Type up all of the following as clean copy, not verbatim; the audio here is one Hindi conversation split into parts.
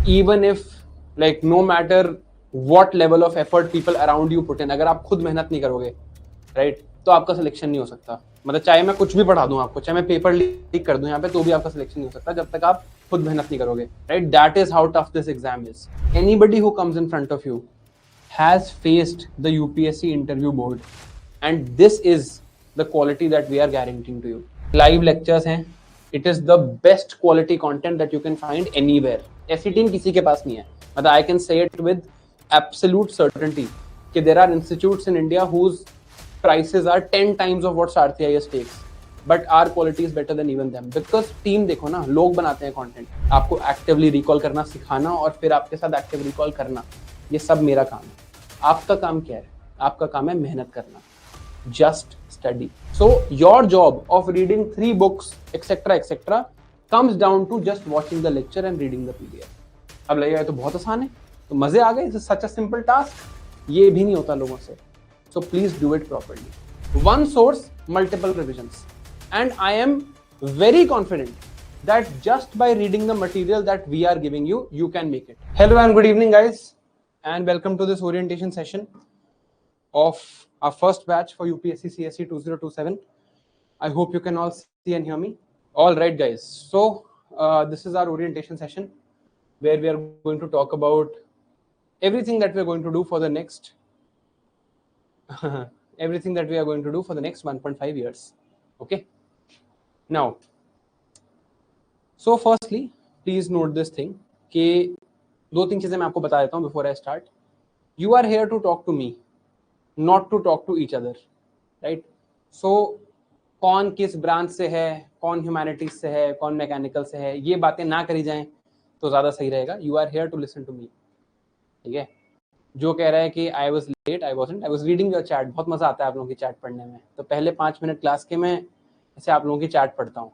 even if like no matter what level of effort people around you put in, अगर आप खुद मेहनत नहीं करोगे राइट तो आपका सिलेक्शन नहीं हो सकता. मतलब चाहे मैं कुछ भी पढ़ा दूं आपको, चाहे मैं पेपर लीक कर दूं यहाँ पे, तो भी आपका सिलेक्शन नहीं हो सकता जब तक आप खुद मेहनत नहीं करोगे. Right, that is how tough this exam is. Anybody who comes in front of you has faced the UPSC interview board, and this is the quality that we are guaranteeing to you. Live lectures हैं, it is the best quality content that you can find anywhere. ऐसी टीम किसी के पास नहीं है. मतलब I can say it with absolute certainty कि there are institutes in India whose prices are 10 times of what Sarthi IAS takes, but our quality is better than even them, because team देखो ना, लोग बनाते हैं content, आपको actively recall करना सिखाना और फिर आपके साथ active recall करना, ये सब मेरा काम है. आपका काम क्या है? आपका काम है मेहनत करना. Just study. So your job of reading 3 books etc comes down to just watching the lecture and reading the PDF. अब लगेगा ये तो बहुत आसान है, तो मजे आ गए, it's such a simple task. ये भी नहीं होता लोगों से. So please do it properly. One source, multiple revisions, and I am very confident that just by reading the material that we are giving you, you can make it. Hello and good evening, guys, and welcome to this orientation session of our first batch for UPSC CSE 2027. I hope you can all see and hear me. All right, guys. So this is our orientation session where we are going to talk about everything that we are going to do for the next everything that we are going to do for the next 1.5 years. Okay. Now, so firstly, please note this thing कि 2-3 चीजें मैं आपको बता देता हूँ before I start. You are here to talk to me, not to talk to each other, right? So कौन किस ब्रांच से है, कौन ह्यूमैनिटीज से है, कौन मैकेनिकल से है, ये बातें ना करी जाएं तो ज़्यादा सही रहेगा. You are here to listen to me. ठीक है. जो कह रहा है कि I was late, I wasn't, I was reading your chat. बहुत मज़ा आता है आप लोगों की चैट पढ़ने में. तो पहले 5 मिनट क्लास के मैं ऐसे आप लोगों की चैट पढ़ता हूँ,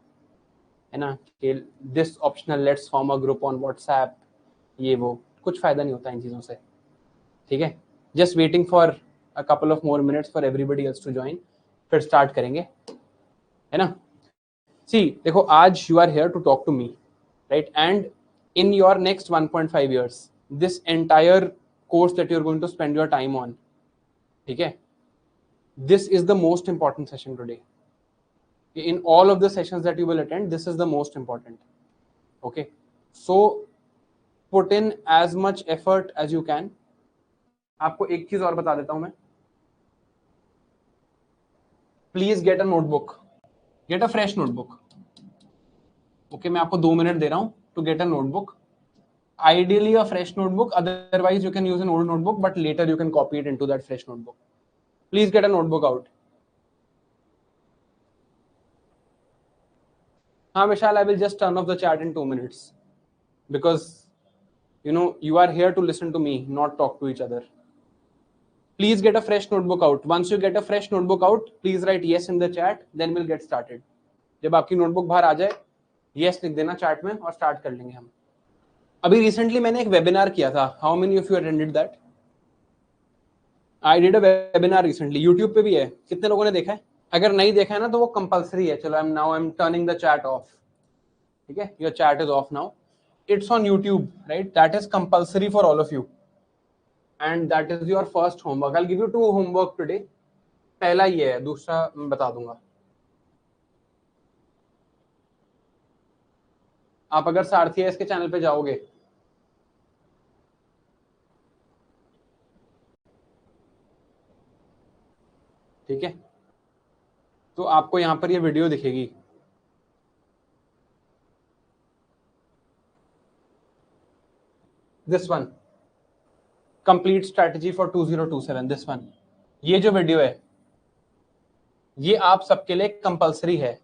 है ना, कि this optional let's form a group on WhatsApp, ये वो कुछ फ़ायदा नहीं होता इन चीज़ों से. ठीक है. Just waiting for a couple of more minutes for everybody else to join, फिर स्टार्ट करेंगे, है ना. सी देखो, आज you are here to talk to me, right, and in your next 1.5 years, this entire course that you are going to spend your time on, ठीक है, this is the most important session today. In all of the sessions that you will attend, this is the most important. Okay, so put in as much effort as you can. आपको एक चीज और बता देता हूं मैं. Please get a notebook, get a fresh notebook. Okay, मैं आपको 2 मिनट दे रहा हूं to get a notebook. Ideally a fresh notebook, otherwise you can use an old notebook, but later you can copy it into that fresh notebook. Please get a notebook out. Vishal, I will just turn off the chat in 2 minutes because you know you are here to listen to me, not talk to each other. Please get a fresh notebook out. Once you get a fresh notebook out, please write yes in the chat, then we'll get started. जब आपकी नोटबुक बाहर आ जाए, yes लिख देना चैट में और स्टार्ट कर लेंगे हम. अभी रिसेंटली मैंने एक वेबिनार किया था. How many of you attended that? I did a webinar recently. YouTube पे भी है. कितने लोगों ने देखा है? अगर नहीं देखा है ना तो वो कंपलसरी है. चलो, I am turning the chat off. ठीक है, your chat is of now. It's on YouTube, right? That is compulsory for all of you, and that is your first homework. I'll give you 2 homework today. पहला ये है, दूसरा मैं बता दूंगा. आप अगर सारथी IAS के चैनल पे जाओगे, ठीक है, तो आपको यहाँ पर ये वीडियो दिखेगी. This one, complete strategy for 2027. This one, ये जो वीडियो है ये आप सबके लिए कंपलसरी है.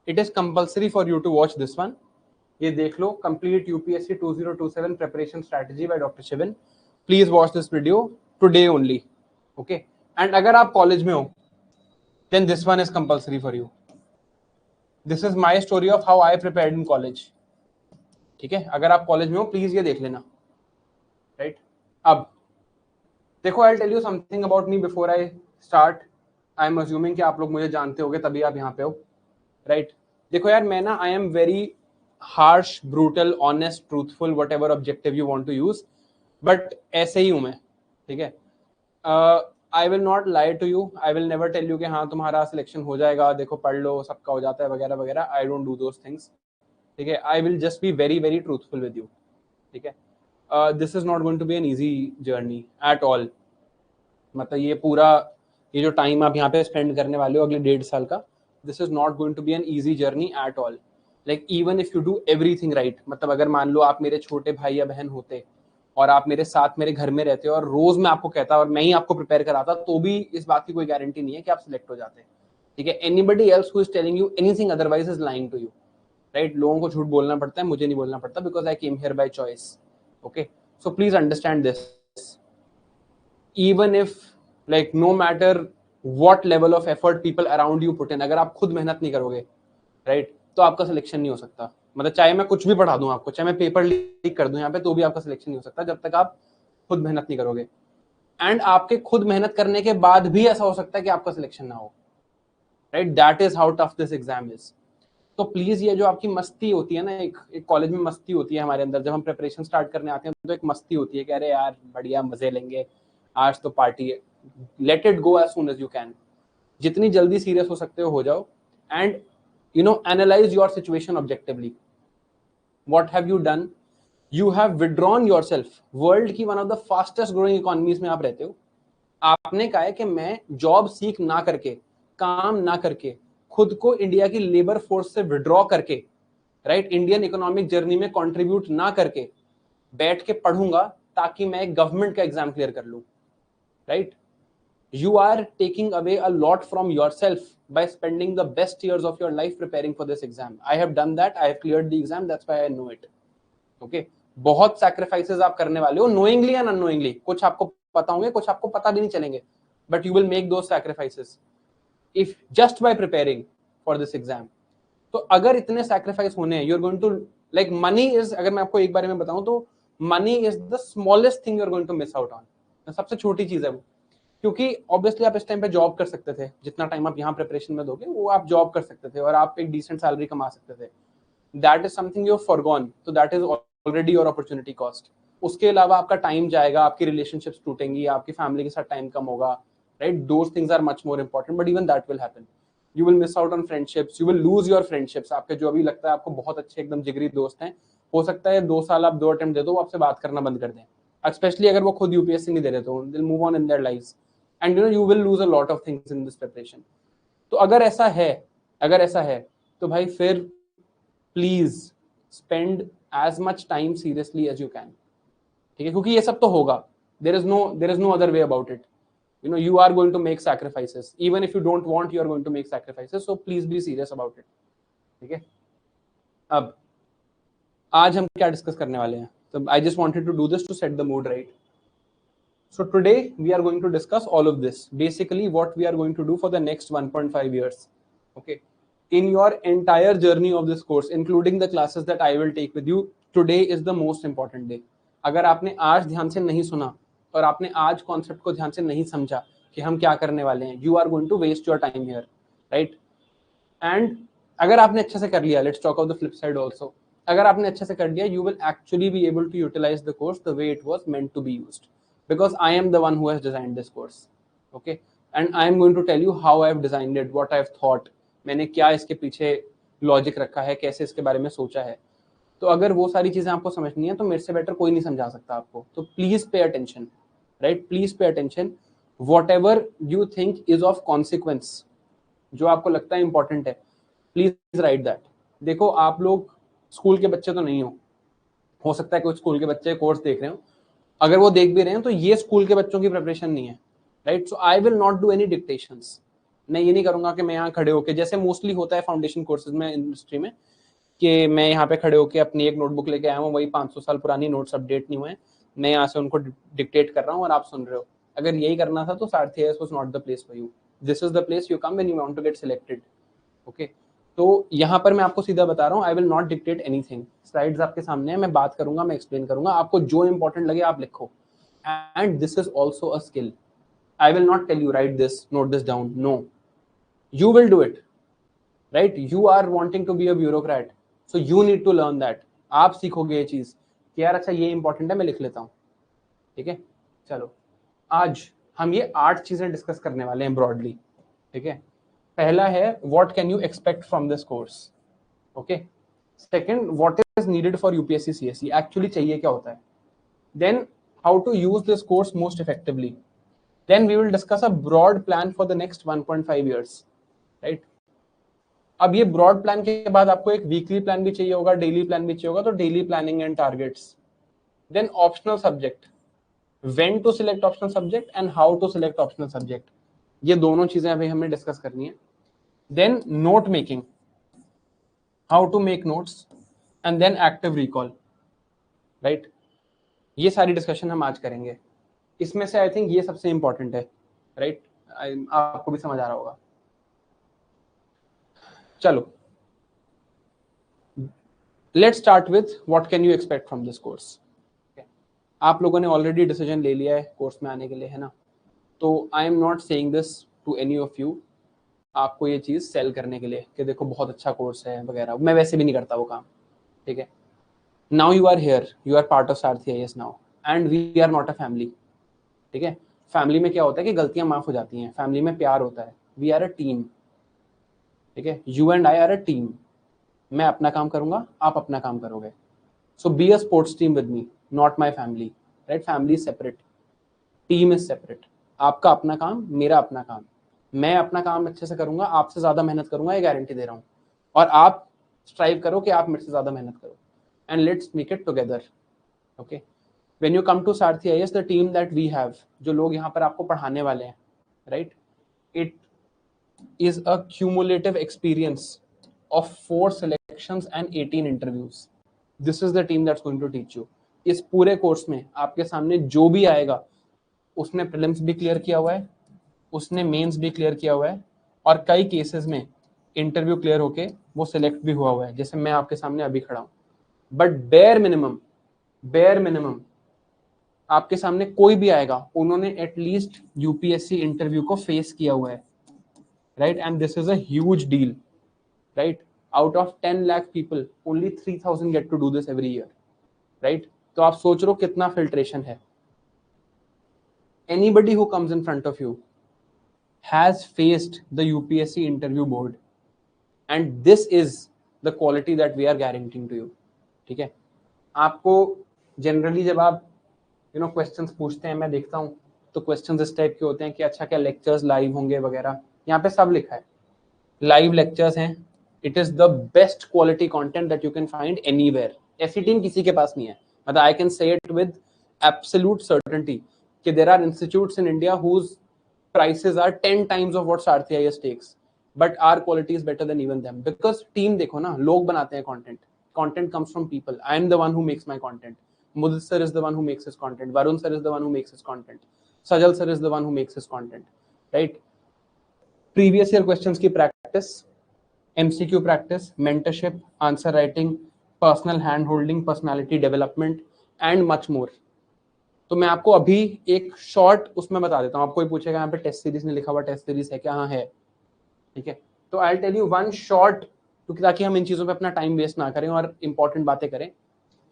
It is compulsory for you to watch this one. ये देख लो, complete UPSC 2027 preparation strategy by doctor Shivan. Please watch this video today only. Okay, and अगर आप कॉलेज में हो then this one is compulsory for you. This is my story of how I prepared in college. ठीक है, अगर आप कॉलेज में हो प्लीज ये देख लेना. राइट, अब देखो, I tell you something about me before I start. I am assuming कि आप लोग मुझे जानते होगे तभी आप यहाँ पे हो. राइट, देखो यार, मैं ना I am very harsh, brutal, honest, truthful, whatever objective you want to use, but ऐसे ही हूं मैं, ठीक है। I will not lie to you, I will never tell you कि हाँ तुम्हारा सिलेक्शन हो जाएगा, देखो पढ़ लो सबका हो जाता है वगैरह वगैरह। I don't do those things, ठीक है। I will just be very very truthful with you, ठीक है। This is not going to be an easy journey at all. मतलब ये जो टाइम आप यहाँ पे स्पेंड करने वाले हो अगले 1.5 साल का, this is not going to be an easy journey at all. Like even if you do everything right, मतलब अगर मान लो आप मेरे छोटे भाई या बहन होते और आप मेरे साथ मेरे घर में रहते और रोज मैं आपको कहता और मैं ही आपको प्रिपेयर कराता, तो भी इस बात की कोई गारंटी नहीं है कि आप सिलेक्ट हो जाते, ठीक है। Anybody else who is telling you anything otherwise is lying to you, right. लोगों को झूठ बोलना पड़ता है, मुझे नहीं बोलना पड़ता, because I came here by choice, okay. So please understand this, even if like no matter what level of effort people around you put in, अगर आप खुद मेहनत नहीं करोगे, राइट, तो आपका सिलेक्शन नहीं हो सकता। मतलब चाहे मैं कुछ भी पढ़ा दूं आपको, चाहे मैं पेपर लीक कर दूं यहाँ पे, तो भी आपका सिलेक्शन नहीं हो सकता जब तक आप खुद मेहनत नहीं करोगे। एंड आपके खुद मेहनत करने के बाद भी ऐसा हो सकता है कि आपका सिलेक्शन ना हो, right. That is how tough this exam is. तो प्लीज ये जो आपकी मस्ती होती है ना, एक कॉलेज में मस्ती होती है हमारे अंदर, जब हम प्रिपरेशन स्टार्ट करने आते हैं तो एक मस्ती होती है कि अरे यार बढ़िया मजे लेंगे, आज तो पार्टी है। Let it go as soon as you can, जितनी जल्दी सीरियस हो सकते हो जाओ। And you know analyse your situation objectively. What have you done? You have withdrawn yourself. World की one of the fastest growing economies में आप रहते हो। आपने कहा है कि मैं जॉब सीख ना करके, काम ना करके, खुद को इंडिया की लेबर फोर्स से विड्रॉ करके, राइट, इंडियन इकोनॉमिक जर्नी में कंट्रीब्यूट ना करके बैठ के पढ़ूंगा ताकि मैं एक गवर्नमेंट का एग्जाम क्लियर कर लूं, right. You are taking away a lot from yourself by spending the best years of your life preparing for this exam. I have done that. I have cleared the exam. That's why I know it. Okay. बहुत sacrifices आप करने वाले हो, knowingly and unknowingly. कुछ आपको पता होंगे, कुछ आपको पता भी नहीं चलेंगे. But you will make those sacrifices if just by preparing for this exam. तो अगर इतने sacrifice होने हैं, you're going to like money is, अगर मैं आपको एक बारे में बताऊं तो money is the smallest thing you're going to miss out on. सबसे छोटी चीज है वो, क्योंकि ऑब्वियसली आप इस टाइम पे जॉब कर सकते थे, जितना टाइम आप यहाँ प्रिपरेशन में दोगे वो आप जॉब कर सकते थे और आप एक डिसेंट सैलरी कमा सकते थे। That is something you forgone, तो that is already your opportunity cost. उसके अलावा आपका टाइम जाएगा, आपकी रिलेशनशिप्स टूटेंगी, आपकी फैमिली के साथ टाइम कम होगा, right. Those things are much more important, but even that will happen. You will miss out on friendships, you will lose your friendships. आपके जो अभी लगता है आपको बहुत अच्छे एकदम जिगरी दोस्त हैं, हो सकता है 2 साल आप 2 अटेम्प्ट दे दो, वो आपसे बात करना बंद कर दें, स्पेशली अगर वो खुद यूपीएससी नहीं दे रहे तो they will move on in their lives and you will lose a lot of things in this preparation. तो अगर ऐसा है तो भाई फिर please spend as much time seriously as you can, ठीक है, क्योंकि ये सब तो होगा। there is no other way about it. You know, you are going to make sacrifices, even if you don't want, you are going to make sacrifices, so please be serious about it, ठीक है। अब आज हम क्या डिस्कस करने वाले हैं? तो I just wanted to do this to set the mood right. So today we are going to discuss all of this. Basically what we are going to do for the next 1.5 years. Okay. In your entire journey of this course, including the classes that I will take with you, today is the most important day. अगर आपने आज ध्यान से नहीं सुना और आपने आज कॉन्सेप्ट को ध्यान से नहीं समझा कि हम क्या करने वाले हैं, you are going to waste your time here, right? And अगर आपने अच्छे से कर लिया, let's talk of the flip side also. अगर आपने अच्छे से कर लिया, you will actually be able to utilize the course the way it was meant to be used. Because I am the one who has designed this course, okay, and I am going to tell you how I have designed it, what I have thought, मैंने क्या इसके पीछे लॉजिक रखा है, कैसे इसके बारे में सोचा है। तो अगर वो सारी चीजें आपको समझनी है तो मेरे से बेटर कोई नहीं समझा सकता आपको। तो please pay attention, right, please pay attention. What ever you think is of consequence, जो आपको लगता है इंपॉर्टेंट है, प्लीज राइट दैट। देखो आप लोग स्कूल के बच्चे तो नहीं हो सकता है कुछ स्कूल के बच्चे कोर्स देख रहे हो, अगर वो देख भी रहे हैं तो ये स्कूल के बच्चों की प्रिपरेशन नहीं है, right. So I will not do any dictations. मैं ये नहीं करूंगा कि मैं यहाँ खड़े होकर, जैसे मोस्टली होता है फाउंडेशन कोर्सेज में इंडस्ट्री में, कि मैं यहाँ पे खड़े होकर अपनी एक नोटबुक लेके आया हूँ, वही 500 साल पुरानी नोट्स अपडेट नहीं हुए हैं, मैं यहाँ से उनको डिक्टेट कर रहा हूँ और आप सुन रहे हो। अगर यही करना था तो Sarathi IAS was not the place for you. This is the place you come when you want to get selected, okay. तो यहाँ पर मैं आपको सीधा बता रहा हूँ, I will not dictate anything. Slides आपके सामने है, मैं बात करूंगा, मैं एक्सप्लेन करूंगा, आपको जो इंपॉर्टेंट लगे आप लिखो। And this is also a skill. I will not tell you write this, note this down. No, you will do it, right? You are wanting to be a bureaucrat. So you need to learn that. आप सीखोगे ये चीज कि यार अच्छा ये इंपॉर्टेंट है, मैं लिख लेता हूँ। ठीक है, चलो आज हम ये 8 चीजें डिस्कस करने वाले हैं ब्रॉडली। ठीक है, पहला है what can you expect from this course. Okay, second what is needed for UPSC CSC, actually चाहिए क्या होता है। Then how to use this course most effectively. Then we will discuss a broad plan for the next 1.5 years, right. अब ये ब्रॉड प्लान के बाद आपको एक वीकली प्लान भी चाहिए होगा, डेली प्लान भी चाहिए होगा, तो daily planning and targets. Then optional subject, when to select optional subject and how to select optional subject, ये दोनों चीजें अभी हमें डिस्कस करनी है। Then note making, how to make notes, and then active recall, right. ये सारी डिस्कशन हम आज करेंगे। इसमें से आई थिंक ये सबसे इंपॉर्टेंट है, राइट। आपको भी समझ आ रहा होगा। चलो let's start with what can you expect from this course. आप लोगों ने ऑलरेडी डिसीजन ले लिया है कोर्स में आने के लिए, है ना। तो I am not saying this to any of you आपको ये चीज सेल करने के लिए कि देखो बहुत अच्छा कोर्स है वगैरह, मैं वैसे भी नहीं करता वो काम। ठीक है, now you are here, you are part of Sarathi IAS now, and we are not a family. ठीक है, फैमिली में क्या होता है कि गलतियां माफ हो जाती हैं, फैमिली में प्यार होता है, वी आर अ टीम। ठीक है, you and I are a team. मैं अपना काम करूंगा, आप अपना काम करोगे। So be a sports team with me, not my family, right. Family is separate, team is separate. आपका अपना काम, मेरा अपना काम। मैं अपना काम अच्छे से करूंगा, आपसे ज्यादा मेहनत करूंगा, ये गारंटी दे रहा हूं। और आप स्ट्राइव करो कि आप मेरे से ज्यादा मेहनत करो, and let's make it together. Okay, when you come to Sarathi IAS, the team that we have, जो लोग यहाँ पर आपको पढ़ाने वाले हैं, right, it is a cumulative experience of 4 selections and 18 interviews. This is the team that's going to teach you. इस पूरे कोर्स में आपके सामने जो भी आएगा उसने प्रीलिम्स भी क्लियर किया हुआ है, उसने मेंस भी क्लियर किया हुआ है, और कई केसेस में इंटरव्यू क्लियर होके वो सिलेक्ट भी हुआ हुआ है, जैसे मैं आपके सामने अभी खड़ा हूं। बट बेयर मिनिमम आपके सामने कोई भी आएगा, उन्होंने एटलीस्ट यूपीएससी इंटरव्यू को फेस किया हुआ है, राइट। And this is a huge deal, right. Out of 10 lakh people, only 3,000 get to do this every year, right? तो आप सोच रहे हो कितना फिल्ट्रेशन है। Anybody who comes in front of you has faced the UPSC interview board, and this is the quality that we are guaranteeing to you. ठीक है, आपको जनरली जब आप क्वेश्चंस पूछते हैं, मैं देखता हूँ तो क्वेश्चंस इस टाइप के होते हैं कि अच्छा क्या लेक्चर्स लाइव होंगे वगैरह। यहाँ पे सब लिखा है, लाइव लेक्चर्स हैं। It is the best quality content that you can find anywhere. ऐसी टीम किसी के पास नहीं है, मतलब I can say it with absolute certainty कि there are institutes in India whose prices are 10 times of what Sarathi IAS takes, but our quality is better than even them, because team देखो ना, लोग बनाते हैं content, content comes from people. I am the one who makes my content. Mudit sir is the one who makes his content. Varun sir is the one who makes his content. Sajal sir is the one who makes his content, right? Previous year questions की practice, MCQ practice, mentorship, answer writing, personal hand holding, personality development and much more. तो मैं आपको अभी एक शॉर्ट उसमें बता देता हूँ। आपको कोई पूछेगा यहाँ पे टेस्ट सीरीज में लिखा हुआ टेस्ट सीरीज है क्या? हाँ है, ठीक है। तो I tell you one short, क्योंकि ताकि हम इन चीजों पे अपना टाइम वेस्ट ना करें और इंपॉर्टेंट बातें करें।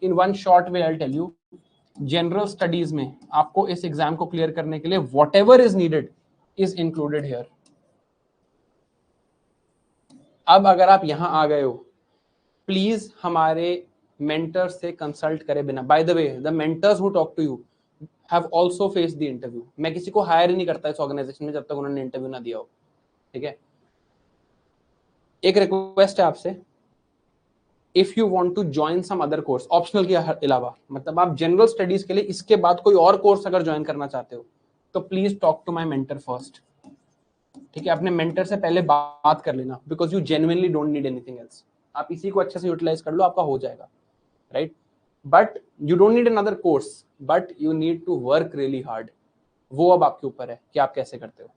In one short way I tell you, general studies में आपको इस एग्जाम को क्लियर करने के लिए whatever is needed is included here. अब अगर आप यहां आ गए हो, प्लीज हमारे मेंटर से कंसल्ट करे बिना। By the way, the mentors who talk to you have also faced the interview. मैं किसी को हायर ही नहीं करता इस ऑर्गेनाइजेशन में जब तक उन्होंने इंटरव्यू ना दिया हो, ठीक है। एक रिक्वेस्ट है आपसे, if you want to join some other course optional के अलावा, मतलब आप जनरल स्टडीज के लिए इसके बाद कोई और कोर्स अगर ज्वाइन करना चाहते हो, तो please talk to my mentor first, ठीक है। अपने मेंटर से पहले बात कर लेना, because you genuinely don't need anything else. आप इसी को अच्छे से यूटिलाइज कर लो, आपका हो जाएगा, right. But you don't need another course, but you need to work really hard. वो अब आपके ऊपर है कि आप कैसे करते हो,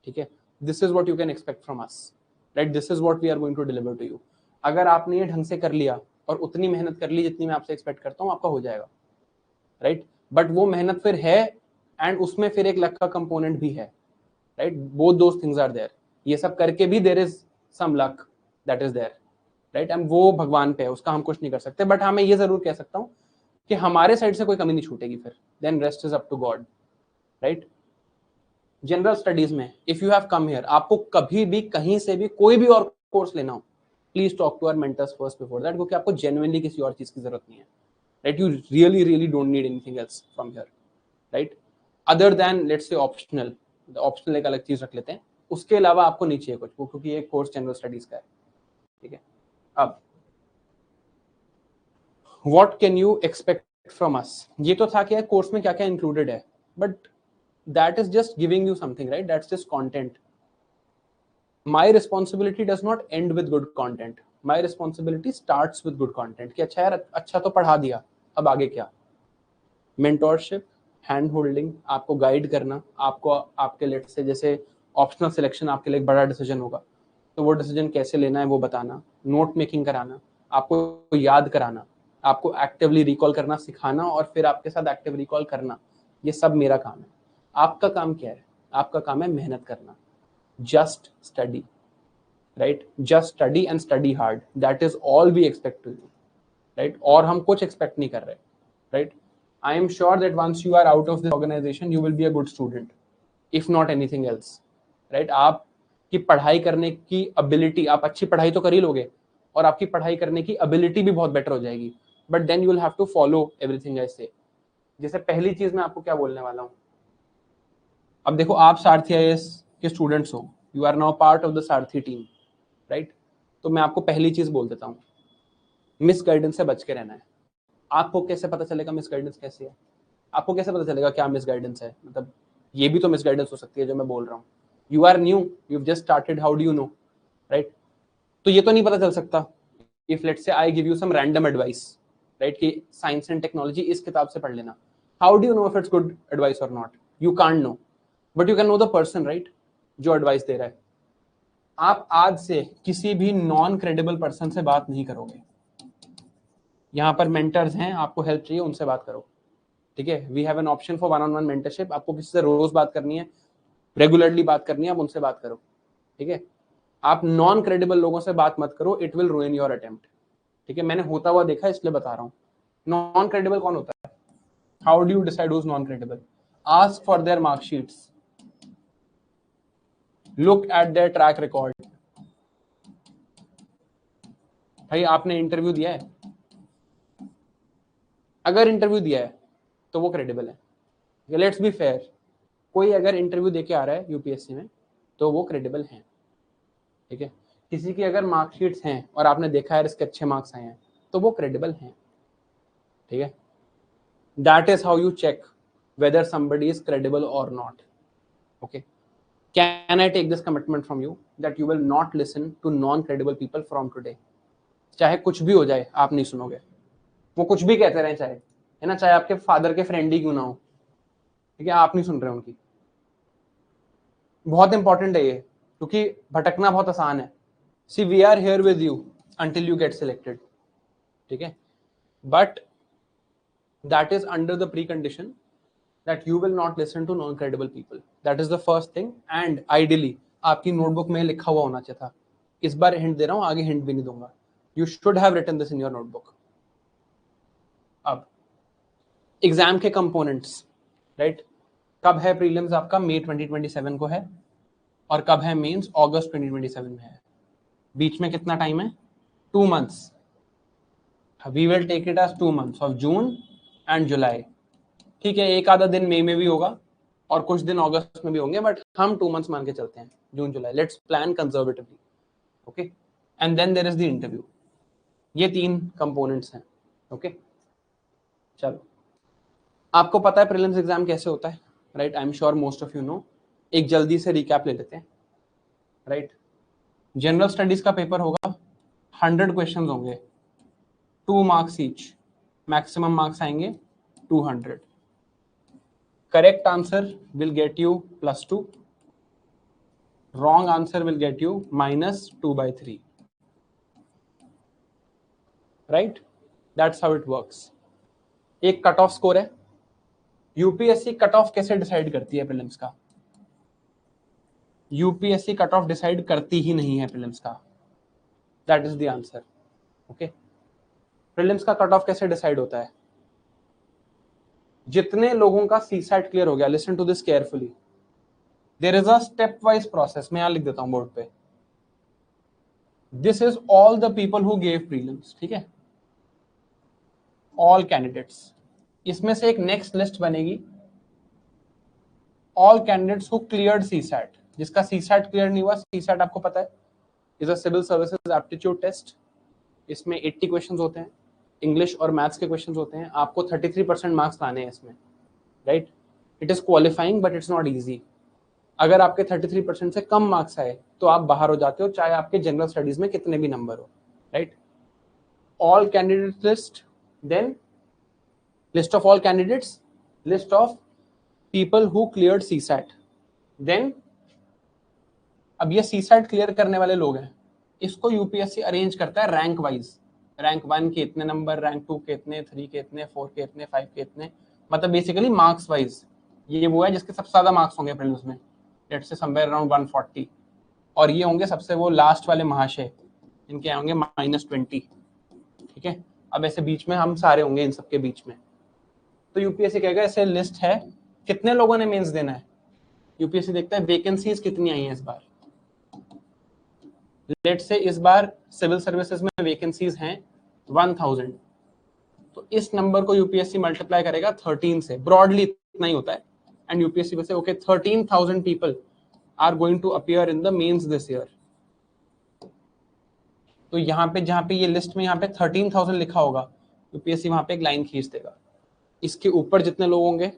ठीक है। This is what you can expect from us, right. This is what we are going to deliver to you. अगर आपने ये ढंग से कर लिया और उतनी मेहनत कर ली जितनी मैं आपसे एक्सपेक्ट करता हूँ, आपका हो जाएगा, राइट। बट वो मेहनत फिर है, एंड उसमें फिर एक लक का कंपोनेंट भी है, right. Both those things are there. ये सब करके भी there is some luck that is there, right. हम वो भगवान पे है, उसका हम कुछ नहीं कर सकते, बट हाँ मैं ये जरूर कह सकता हूँ कि हमारे साइड से कोई कमी नहीं छूटेगी फिर, then rest is up to God, right. General studies में if you have come here, आपको कभी भी कहीं से भी कोई भी और कोर्स लेना हो, please talk to our mentors first before that, क्योंकि आपको जेन्युइनली किसी और चीज की जरूरत नहीं है, right. You really really don't need anything else from here, right, other than let's say optional. Optional एक अलग चीज रख लेते हैं, उसके अलावा आपको नहीं चाहिए कुछ, क्योंकि ये कोर्स जनरल स्टडीज का है, ठीक है। अब what can you expect from अस, ये तो था कि कोर्स में क्या क्या इंक्लूडेड है, but that is just giving you something, right, that's just content. My responsibility does not and with good content, my responsibility starts with good content, कि अच्छा यार अच्छा तो पढ़ा दिया, अब आगे क्या। मेंटोरशिप, हैंड होल्डिंग, आपको गाइड करना, आपको आपके लेट से जैसे ऑप्शनल सिलेक्शन आपके लिए एक बड़ा डिसीजन होगा, तो वो डिसीजन कैसे लेना है वो बताना, नोट मेकिंग कराना, आपको याद कराना, आपको एक्टिवली रिकॉल करना सिखाना, और फिर आपके साथ एक्टिव रिकॉल करना, ये सब मेरा काम है। आपका काम क्या है? आपका काम है मेहनत करना, just study, right, just study and study hard, that is all we expect to you, right, और हम कुछ एक्सपेक्ट नहीं कर रहे, right. I am sure that once you are out of this organization, you will be a good student, if not anything else, right? आपकी पढ़ाई करने की ability, आप अच्छी पढ़ाई तो कर ही लोगे, और आपकी पढ़ाई करने की ability भी बहुत better हो जाएगी, but then you will have to follow everything I say. जैसे पहली चीज मैं आपको क्या बोलने वाला हूँ, अब देखो आप सारथी IAS के स्टूडेंट्स हो, you are now part of the Sarathi team, right. तो मैं आपको पहली चीज बोल देता हूँ, मिस गाइडेंस से बच के रहना है। आपको कैसे पता चलेगा मिस गाइडेंस कैसी है? आपको कैसे पता चलेगा क्या मिस गाइडेंस है? मतलब ये भी तो मिस गाइडेंस हो सकती है जो मैं बोल रहा हूँ। You are new, you just started, how do you know, right. तो ये तो नहीं पता चल सकता if let's say I give you some random advice, right, कि साइंस एंड टेक्नोलॉजी इस किताब से पढ़ लेना। How do you know if it's good advice और not? You can't know, but you can know the person, right, जो एडवाइस दे रहा है। आप आज से किसी भी नॉन क्रेडिबल पर्सन से बात नहीं करोगे। यहाँ पर मेंटर्स हैं, आपको हेल्प चाहिए उनसे बात करो, ठीक है। We have an option for one on one mentorship, आपको किसी से रोज बात करनी है, रेगुलरली बात करनी है, आप उनसे बात करो, ठीक है। आप नॉन क्रेडिबल लोगों से बात मत करो, इट विल रूइन योर अटेम्प्ट, ठीक है। मैंने होता हुआ देखा इसलिए बता रहा हूँ। नॉन क्रेडिबल कौन होता है? How do you decide who is non credible? Ask for their marksheets, look at there track record. भाई आपने इंटरव्यू दिया है? अगर इंटरव्यू दिया है तो वो क्रेडिबल है। लेट्स बी फेयर, कोई अगर इंटरव्यू देके आ रहा है यूपीएससी में तो वो क्रेडिबल है, ठीक है। किसी की अगर मार्कशीट्स हैं और आपने देखा है इसके अच्छे मार्क्स आए हैं तो वो क्रेडिबल हैं, ठीक है। That is how you check whether somebody is credible और not, okay. Can I take this commitment from you that you will not listen to non credible people from today? चाहे कुछ भी हो जाए आप नहीं सुनोगे, वो कुछ भी कहते रहे, चाहे है ना, चाहे आपके फादर के फ्रेंड ही क्यों ना हो, ठीक है, आप नहीं सुन रहे उनकी। बहुत इंपॉर्टेंट है ये, क्योंकि भटकना बहुत आसान है। See we are here with you until you get selected, ठीक है, but that is under the precondition that you will not listen to non credible people. That is the first thing, and ideally आपकी नोटबुक में लिखा हुआ होना चाहिए था। इस बार हिंट दे रहा हूं, आगे हिंट भी नहीं दूंगा। You should have written this in your notebook. अब एग्जाम के कंपोनेंट्स, राइट, कब है प्रीलिम्स आपका? मई 2027 को है, और कब है मेंस? अगस्त 2027 में है। बीच में कितना टाइम है? 2 months. We will take it as 2 months of June and July. ठीक है, एक आधा दिन मई में भी होगा और कुछ दिन अगस्त में भी होंगे, बट हम 2 months मान के चलते हैं, June July. Let's plan conservatively, okay. And then there is the interview. ये 3 कंपोनेंट्स हैं, ओके। चलो, आपको पता है प्रीलिम्स एग्जाम कैसे होता है, right? I am sure most of you know. एक जल्दी से रिकैप ले लेते हैं, राइट। जनरल स्टडीज का पेपर होगा, 100 क्वेश्चन होंगे, 2 marks ईच, मैक्सिमम मार्क्स आएंगे 200। Correct answer will get you +2. Wrong answer will get you -2/3. Right? That's how it works. एक कट ऑफ स्कोर है। यूपीएससी कट ऑफ कैसे डिसाइड करती है प्रीलिम्स का? यूपीएससी कट ऑफ डिसाइड करती ही नहीं है प्रीलिम्स का। That is the answer. Okay, prelims का कट ऑफ कैसे डिसाइड होता है? जितने लोगों का सीसैट क्लियर हो गया, listen to this carefully, there is a step wise process, मैं यहां लिख देता हूं बोर्ड पे, this is all the people who gave prelims, ठीक है, ऑल कैंडिडेट्स। इसमें से एक नेक्स्ट लिस्ट बनेगी, all candidates who cleared CSAT. जिसका सीसैट क्लियर नहीं हुआ, सीसैट आपको पता है is a civil services aptitude test, इसमें 80 क्वेश्चंस होते हैं, इंग्लिश और मैथ्स के क्वेश्चंस होते हैं, आपको 33% मार्क्स लाने हैं इसमें, right? It is qualifying but it's not easy. अगर आपके 33% से कम मार्क्स आए तो आप बाहर हो जाते हो, चाहे आपके जनरल स्टडीज में कितने भी नंबर हो, right? All candidate list, then list of all candidates, list of people who cleared CSAT, then अब ये सीसैट क्लियर करने वाले लोग हैं, इसको यूपीएससी अरेंज करता है रैंक वाइज, रैंक 1 के इतने नंबर, रैंक 2 के इतने, 3 के इतने, 4 के इतने, 5 के इतने, मतलब बेसिकली मार्क्स वाइज। ये वो है जिसके सबसे ज्यादा मार्क्स होंगे प्रीलिम्स में, लेट्स से समवेयर अराउंड 140, और ये होंगे सबसे वो लास्ट वाले महाशय, इनके होंगे -20, ठीक है। अब ऐसे बीच में हम सारे होंगे इन सबके बीच में, तो यूपीएससी कहेगा ऐसे लिस्ट है, कितने लोगों ने मेंस देना है, यूपीएससी देखता है वैकेंसीज कितनी आई हैं इस बार। लेट से इस बार सिविल सर्विसेज में वैकेंसीज हैं 1000, तो इस नंबर को यूपीएससी मल्टीप्लाई करेगा 13 से, ब्रॉडली इतना ही होता है, एंड यूपीएससी को से okay 13,000 people are going to appear in the mains this year. तो यहाँ पे जहाँ पे ये लिस्ट में यहाँ पे 13,000 लिखा होगा, यूपीएससी वहां पे एक लाइन खींच देगा, इसके ऊपर जितने लोग होंगे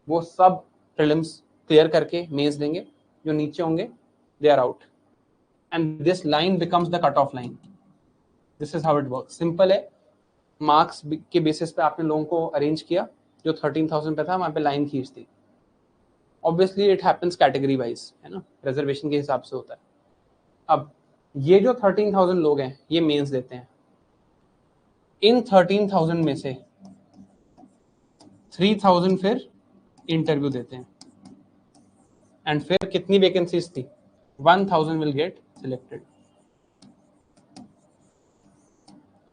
वो सब प्रीलिम्स क्लियर करके मेंस देंगे, जो नीचे होंगे they are out, and this line becomes the cut off line. This is how it work, simple है, मार्क्स के बेसिस पे आपने लोगों को अरेंज किया, जो 13,000 पे था वहां पे लाइन खींच दी। Obviously it happens category wise, है ना, रिजर्वेशन के हिसाब से होता है। अब ये जो 13,000 लोग हैं ये मेंस देते हैं, इन 13,000 में से 3,000 फिर इंटरव्यू देते हैं, एंड फिर कितनी वैकेंसीज थी, 1,000 विल गेट सिलेक्टेड,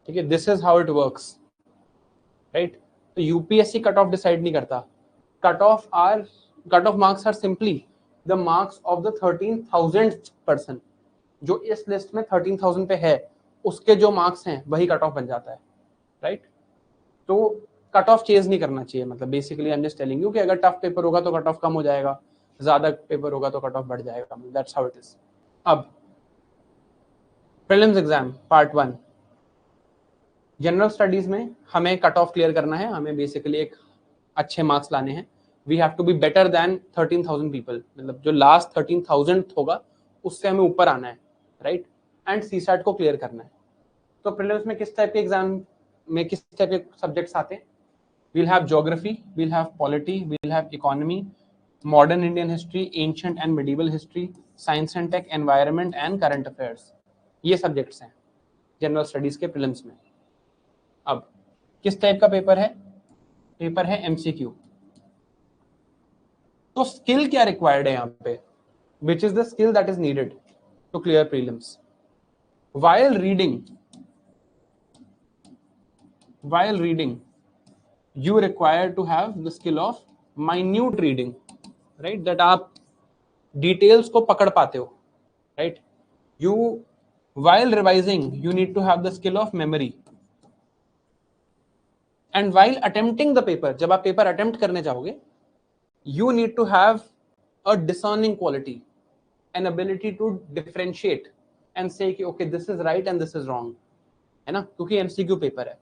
ठीक है। This is how it works, right? तो यूपीएससी कट ऑफ डिसाइड नहीं करता, cut off marks are simply the marks of the 13,000th person, जो इस लिस्ट में 13,000 पे है उसके जो मार्क्स हैं वही कट ऑफ बन जाता है, राइट? तो कट ऑफ चेंज नहीं करना चाहिए, मतलब basically I am just telling you कि अगर टफ पेपर होगा तो कट ऑफ कम हो जाएगा, ज्यादा पेपर होगा तो कट ऑफ बढ़ जाएगा, दैट्स हाउ इट इज। अब prelims exam part 1, general studies में हमें कट ऑफ क्लियर करना है, हमें बेसिकली एक अच्छे मार्क्स लाने हैं, we have to be better than 13,000 people, मतलब जो लास्ट 13,000 होगा उससे हमें ऊपर आना है, राइट? एंड सीसैट को क्लियर करना है। तो प्रीलिम्स में किस टाइप के एग्जाम में किस टाइप के सब्जेक्ट्स आते हैं? we'll have geography, we'll have polity, we'll have economy, modern Indian history, ancient and medieval history, science and tech, environment and current affairs, ये सब्जेक्ट्स हैं जनरल स्टडीज के प्रीलिम्स में। अब किस टाइप का पेपर है? पेपर है एमसीक्यू। तो स्किल क्या रिक्वायर्ड है यहाँ पे, which is the skill that is needed to clear prelims? while reading you require to have the skill of minute reading, right? that आप details को पकड़ पाते हो, right? you while revising you need to have the skill of memory, and while attempting the paper, जब आप पेपर अटेम्प्ट करने जाओगे, you need to have a discerning quality, an ability to differentiate and say कि okay this is right and this is wrong, है ना, क्योंकि एमसीक्यू पेपर है,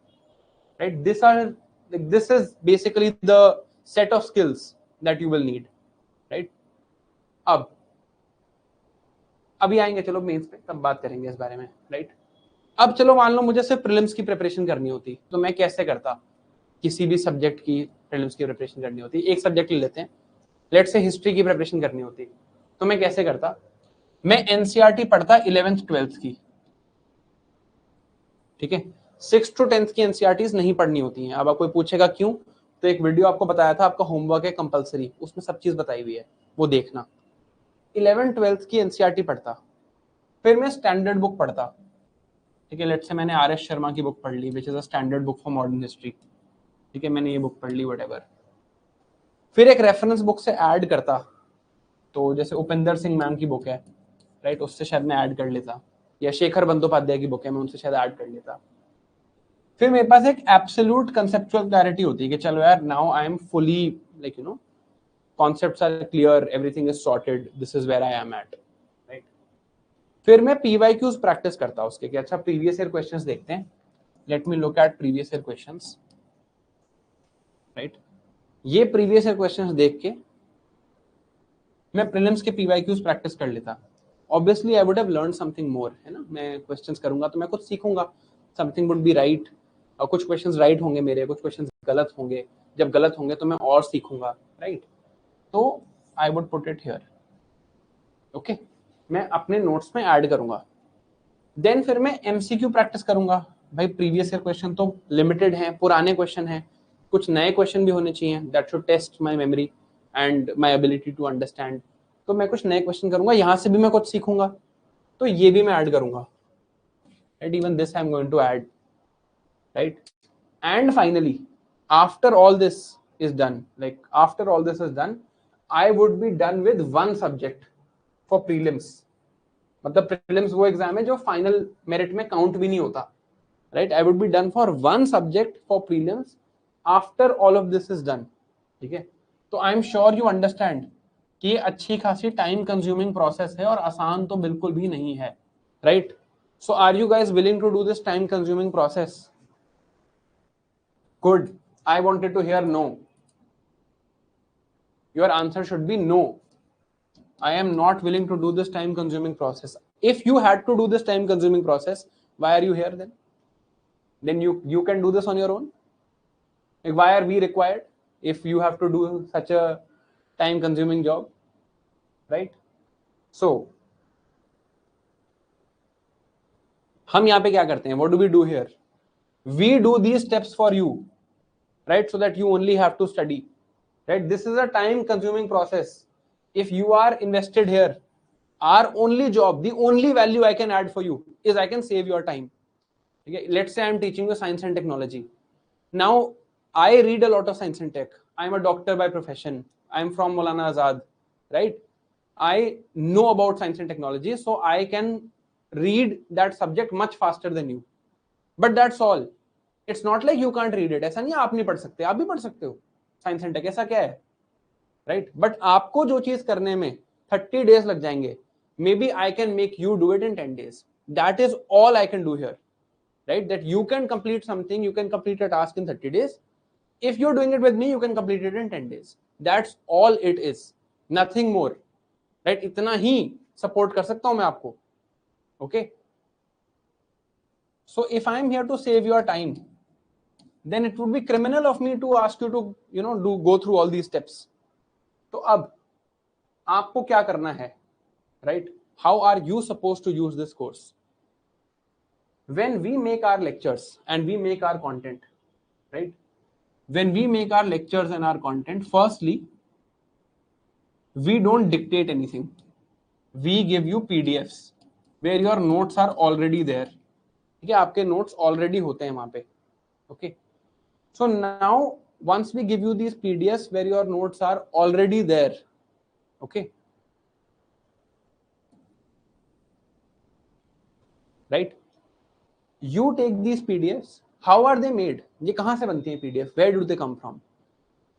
right? This is basically the set of skills that you will need, right? अब अभी आएंगे चलो मेंस पे, तब बात करेंगे इस बारे में, राइट? अब चलो मान लो मुझे सिर्फ प्रीलिम्स की प्रिपरेशन करनी होती तो मैं कैसे करता? किसी भी सब्जेक्ट की प्रीलिम्स की प्रिपरेशन करनी होती, एक सब्जेक्ट ले लेते हैं, लेट्स से हिस्ट्री की प्रिपरेशन करनी होती, तो मैं कैसे करता? मैं एनसीईआरटी पढ़ता 11th 12th की, ठीक है, 6th to 10th की एनसीईआरटीज नहीं पढ़नी होती हैं। अब कोई पूछेगा क्यों, तो एक वीडियो आपको बताया था, आपका होमवर्क है कंपलसरी, उसमें सब चीज बताई हुई है, वो देखना। 11th 12th की एनसीईआरटी पढ़ता, फिर मैं स्टैंडर्ड बुक पढ़ता, ठीक है, लेट्स से मैंने आर एस शर्मा की बुक पढ़ ली which is a standard book for modern history, ठीक है, मैंने ये बुक पढ़ ली व्हाटएवर, फिर एक रेफरेंस बुक से ऐड करता, तो जैसे उपेंद्र सिंह मैम की बुक है, राइट, उससे शायद मैं ऐड कर लेता, या शेखर बंदोपाध्याय की बुक है, मैं उनसे शायद ऐड कर लेता। फिर मेरे पास एक एब्सोल्यूट कंसेप्चुअल क्लैरिटी होती है कि चलो यार, now I am fully like you know concepts are clear, everything is sorted, this is where I am at, right. फिर मैं पीवाईक्यूज प्रैक्टिस करता हूं उसके कि अच्छा प्रीवियस ईयर क्वेश्चंस देखते हैं, let me look at previous year questions, right. ये प्रीवियस ईयर क्वेश्चंस देख के मैं प्रीलिम्स के पीवाईक्यूज प्रैक्टिस कर लेता। Obviously I would have learn something more, है ना, मैं क्वेश्चंस करूंगा तो मैं कुछ सीखूंगा, समथिंग वुड बी राइट, और कुछ क्वेश्चंस राइट होंगे मेरे, कुछ क्वेश्चंस गलत होंगे, जब गलत होंगे तो मैं और सीखूंगा, राइट। तो I would put it here, okay, मैं अपने नोट्स में ऐड करूंगा। देन फिर मैं एमसीक्यू प्रैक्टिस करूंगा। भाई प्रीवियस ईयर क्वेश्चन तो लिमिटेड हैं, पुराने क्वेश्चन हैं, कुछ नए क्वेश्चन भी होने चाहिए, that should test my memory and my ability to understand. तो मैं कुछ नए क्वेश्चन करूंगा, यहाँ से भी मैं कुछ सीखूंगा, तो ये भी मैं ऐड करूंगा, right, even this I am going to add, right. And finally after all this is done, like after all this is done, I would be done with one subject for prelims. मतलब प्रीलिम्स वो एग्जाम है जो फाइनल मेरिट में काउंट भी नहीं होता, right. I would be done for one subject for prelims after all of this is done, ठीक है। तो I am sure you understand कि ये अच्छी खासी टाइम कंज्यूमिंग प्रोसेस है और आसान तो बिल्कुल भी नहीं है, right. So are you guys willing to do this time consuming process? Good, I wanted to hear no, your answer should be no. I am not willing to do this time consuming process. If you had to do this time consuming process, why are you here then? Then you can do this on your own. Like, why are we required if you have to do such a time consuming job, right? So हम यहाँ पे क्या करते हैं? What do we do here? We do these steps for you, right? So that you only have to study, right? This is a time consuming process. If you are invested here, our only job, the only value I can add for you is I can save your time. Okay? Let's say I'm teaching you science and technology. Now I read a lot of science and tech. I'm a doctor by profession. I'm from Maulana Azad, right? I know about science and technology, so I can read that subject much faster than you. But that's all. It's not like you can't read it. ऐसा नहीं आप नहीं पढ़ सकते, आप भी पढ़ सकते हो साइंस एंड टेक, ऐसा क्या है, राइट। बट आपको जो चीज करने में 30 days लग जाएंगे, may be I can make you do it in 10 days. That is all I can do here, right, that you can complete something, you can complete a task in 30 days. If you're doing it with me, you can complete it in 10 days. That's all it is, nothing more, right? इतना ही support कर सकता हूं मैं आपको, okay? So if I'm here to save your time, then it would be criminal of me to ask you to, you know, go through all these steps. तो अब आपको क्या करना है, right? How are you supposed to use this course? When we make our lectures and we make our content, right? When we make our lectures and our content, firstly, we don't dictate anything. We give you PDFs where your notes are already there. ठीक है, आपके notes already होते हैं वहां पे, okay? So now, once we give you these PDFs where your notes are already there, okay? Right? You take these PDFs. How are they made? ये कहाँ से बनती है PDF? Where do they come from?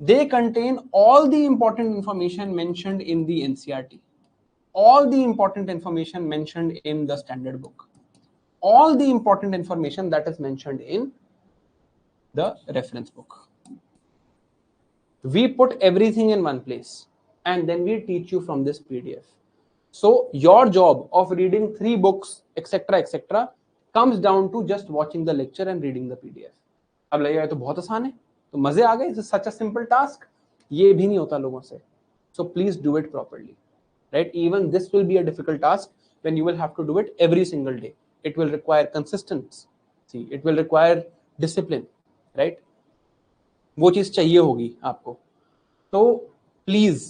They contain all the important information mentioned in the NCERT, all the important information mentioned in the standard book, all the important information that is mentioned in the reference book. We put everything in one place and then we teach you from this PDF. So your job of reading 3 books, etc., comes down to just watching the lecture and reading the PDF. अब लगेगा तो बहुत आसान है, तो मजे आ गए, it's such a simple task. ये भी नहीं होता लोगों से, so please do it properly, right. Even this will be a difficult task when you will have to do it every single day. It will require consistency, it will require discipline, right. वो चीज चाहिए होगी आपको, तो please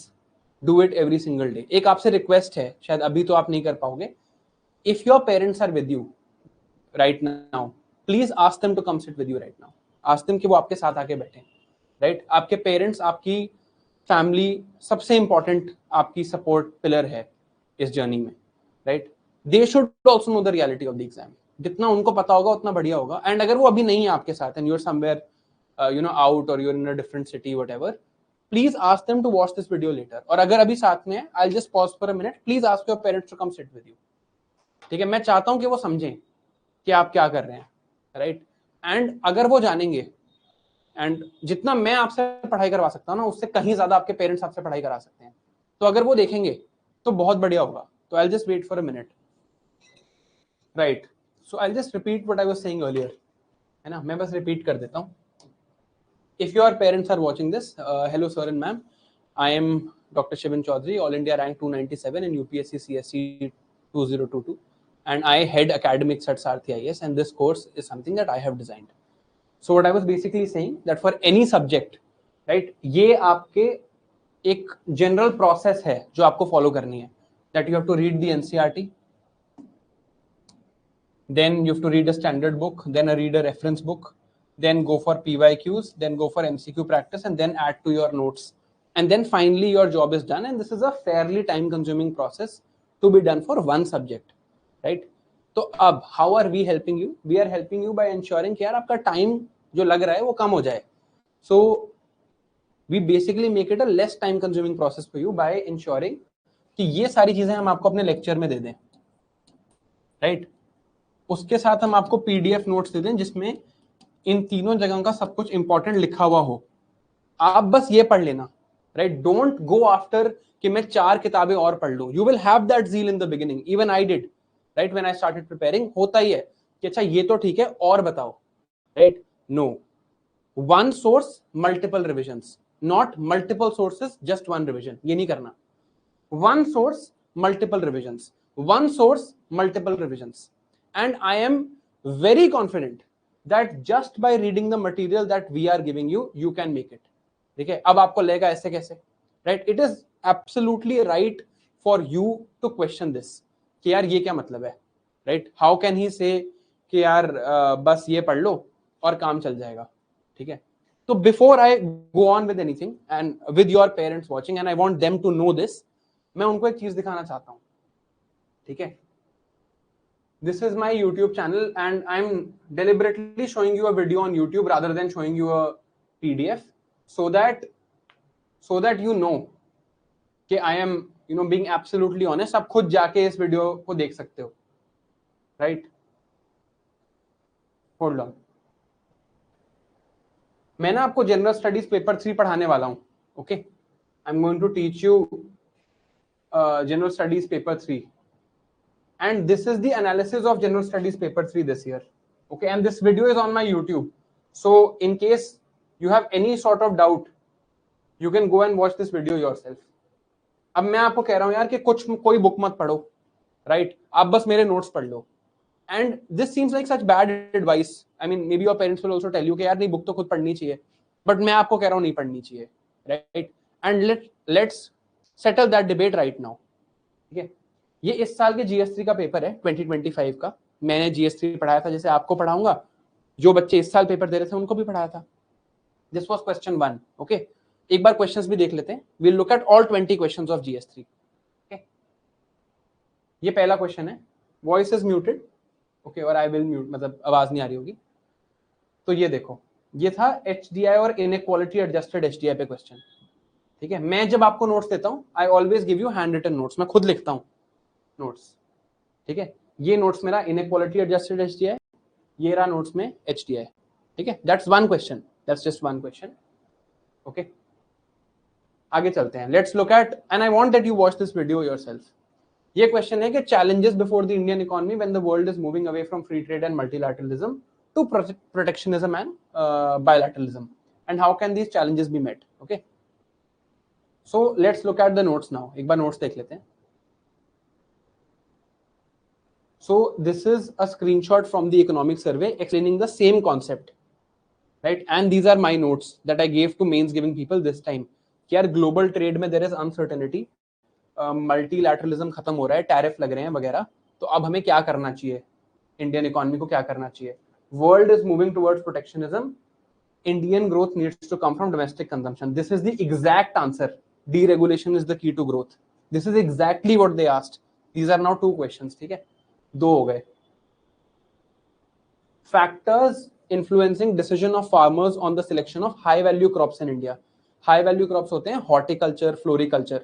do it every single day. एक आपसे रिक्वेस्ट है, शायद अभी तो आप नहीं कर पाओगे. If your parents are with you, right now, please ask them to come sit with you right now. Ask them कि वो आपके साथ आके बैठे, right? आपके पेरेंट्स, आपकी फैमिली सबसे इंपॉर्टेंट आपकी सपोर्ट पिलर है इस जर्नी में, right? They should also know the reality of the exam. जितना उनको पता होगा उतना बढ़िया होगा. एंड अगर वो अभी नहीं है आपके साथ and you are somewhere out or you're in a different city, whatever, please ask them to watch this video later. और अगर अभी साथ में है, I'll just pause for a minute. Please ask your parents to come sit with you. ठीक है, मैं चाहता हूं कि वो समझें कि आप क्या कर रहे हैं, राइट? एंड अगर वो जानेंगे, एंड जितना मैं आपसे पढ़ाई करवा सकता हूं ना, उससे कहीं ज्यादा आपके पेरेंट्स आपसे पढ़ाई करा सकते हैं. तो अगर वो देखेंगे तो बहुत बढ़िया होगा. तो I'll just wait for a minute, right? So I'll just repeat what I was saying earlier, है ना? मैं बस रिपीट कर देता हूं. If your parents are watching this, hello sir and ma'am, I am Dr. Shivan Chaudhary, All India rank 297 in UPSC CSC 2022, and I head academics at Sarthi IAS, and this course is something that I have designed. So what I was basically saying that for any subject, right, ये आपके एक general process है जो आपको follow करनी है. That you have to read the NCERT, then you have to read a standard book, then read a reference book, then go for PYQs, then go for MCQ practice, and then add to your notes. And then finally your job is done, and this is a fairly time consuming process to be done for one subject, right? तो अब how are we helping you? We are helping you by ensuring कि यार आपका time जो लग रहा है वो कम हो जाए. So we basically make it a less time consuming process for you by ensuring कि ये सारी चीजें हम आपको अपने लेक्चर में दे दें, right? उसके साथ हम आपको PDF नोट्स दे दें जिसमें इन तीनों जगहों का सब कुछ इंपॉर्टेंट लिखा हुआ हो. आप बस ये पढ़ लेना, राइट? डोंट गो आफ्टर कि मैं 4 किताबें और पढ़ लूं. You will have that zeal in the beginning, even I did, right? When I started preparing होता ही है कि अच्छा ये तो ठीक है और बताओ, right? No, one source multiple revisions, not multiple sources just one revision. ये नहीं करना. One source multiple revisions, one source multiple revisions. And I am very confident that just by reading the material that we are giving you, you can make it. ठीक है, अब आपको लगेगा ऐसे कैसे, right? It is absolutely right for you to question this कि यार ये क्या मतलब है, right? How can he say कि यार बस ये पढ़ लो और काम चल जाएगा. ठीक है, तो before I go on with anything and with your parents watching and I want them to know this, मैं उनको एक चीज दिखाना चाहता हूँ. ठीक है, this is my YouTube channel and I'm deliberately showing you a video on YouTube rather than showing you a PDF so that you know कि I am being absolutely honest. आप खुद जाके इस वीडियो को देख सकते हो, right? Hold on. मैं ना आपको जनरल स्टडीज पेपर 3 पढ़ाने वाला हूँ. Okay, I'm going to teach you general studies paper 3. And this is the analysis of general studies paper 3 this year. Okay, and this video is on my YouTube. So in case you have any sort of doubt, you can go and watch this video yourself. अब मैं आपको कह रहा हूं यार कि कोई बुक मत पढ़ो, राइट? आप बस मेरे नोट्स पढ़ लो. And this seems like such bad advice. I mean maybe your parents will also tell you कि यार नहीं, बुक तो खुद पढ़नी चाहिए, बट मैं आपको कह रहा हूं नहीं पढ़नी चाहिए, right? And let's settle that debate right now. ठीक है, ये इस साल के GS3 का पेपर है 2025 का. मैंने GS3 पढ़ाया था, जैसे आपको पढ़ाऊंगा. जो बच्चे इस साल पेपर दे रहे थे उनको भी पढ़ाया था. This was question 1. ओके, एक बार क्वेश्चंस भी देख लेते हैं. We will look at all 20 questions of GS3. Okay, ये पहला क्वेश्चन है. Voice is muted. ओके, और आई विल म्यूट, मतलब आवाज नहीं आ रही होगी. तो ये देखो, ये था HDI और इनइक्वालिटी एडजस्टेड HDI पे क्वेश्चन. ठीक है, मैं जब आपको नोट्स देता हूं, I always give you hand written notes. मैं खुद लिखता हूं नोट्स. ठीक है, ये नोट्स मेरा इनइक्वालिटी एडजस्टेड HDI, ये रहा नोट्स में HDI. ठीक है, that's one question, that's just one question. Okay, आगे चलते हैं. Let's look at, and I want that you watch this video yourself. ये क्वेश्चन है कि challenges before the Indian economy when the world is moving away from free trade and multilateralism to protectionism and bilateralism, and how can these challenges be met. Okay, so let's look at the notes now. एक बार नोट्स देख लेते हैं. So this is a screenshot from the economic survey explaining the same concept, right? And these are my notes that I gave to mains giving people this time. कि यार global trade में there is uncertainty, multilateralism खत्म हो रहा है, tariff लग रहे हैं वगैरह, तो अब हमें क्या करना चाहिए, इंडियन इकोनॉमी को क्या करना चाहिए. World is moving towards protectionism. Indian growth needs to come from domestic consumption. This is the exact answer. Deregulation is the key to growth. This is exactly what they asked. These are now 2 questions. ठीक है, 2 हो गए. Factors influencing decision of farmers on the selection of high value crops in India. High value crops होते हैं horticulture, floriculture,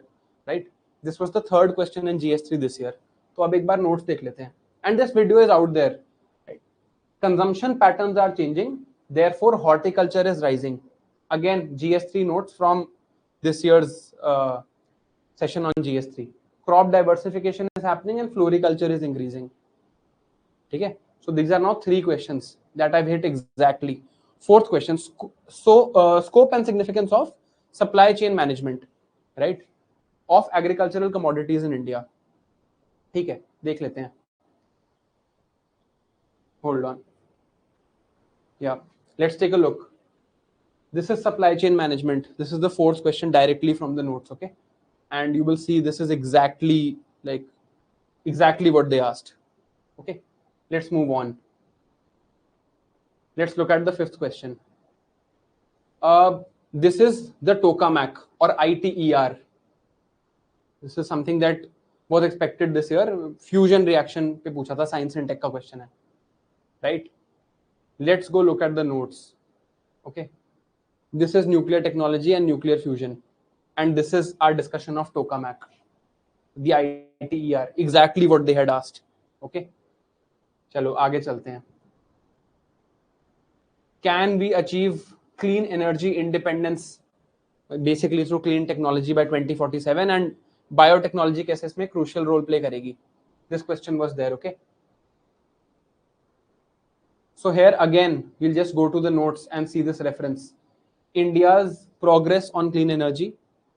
right? This was the 3rd question in GS3 this year. तो अब एक बार notes देख लेते हैं. And this video is out there. Right? Consumption patterns are changing. Therefore, horticulture is rising. Again, GS3 notes from this year's session on GS3. Crop diversification is happening and floriculture is increasing. Okay, so these are now 3 questions that I've hit exactly. 4th question, scope and significance of supply chain management, right, of agricultural commodities in India. ठीक है, देख लेते हैं. Hold on. Yeah. Let's take a look. This is supply chain management. This is the 4th question directly from the notes, okay? And you will see this is exactly what they asked. Okay, let's move on. Let's look at the 5th question. This is the tokamak or ITER. This is something that was expected this year. Fusion reaction पे पूछा था, science and tech का question है, right? Let's go look at the notes. Okay, this is nuclear technology and nuclear fusion, and this is our discussion of tokamak, the ITER, exactly what they had asked. Okay, चलो आगे चलते हैं. Can we achieve clean energy independence basically through clean technology by 2047, and biotechnology कैसे इसमें crucial role play करेगी? This question was there. Okay, so here again we'll just go to the notes and see this reference. India's progress on clean energy,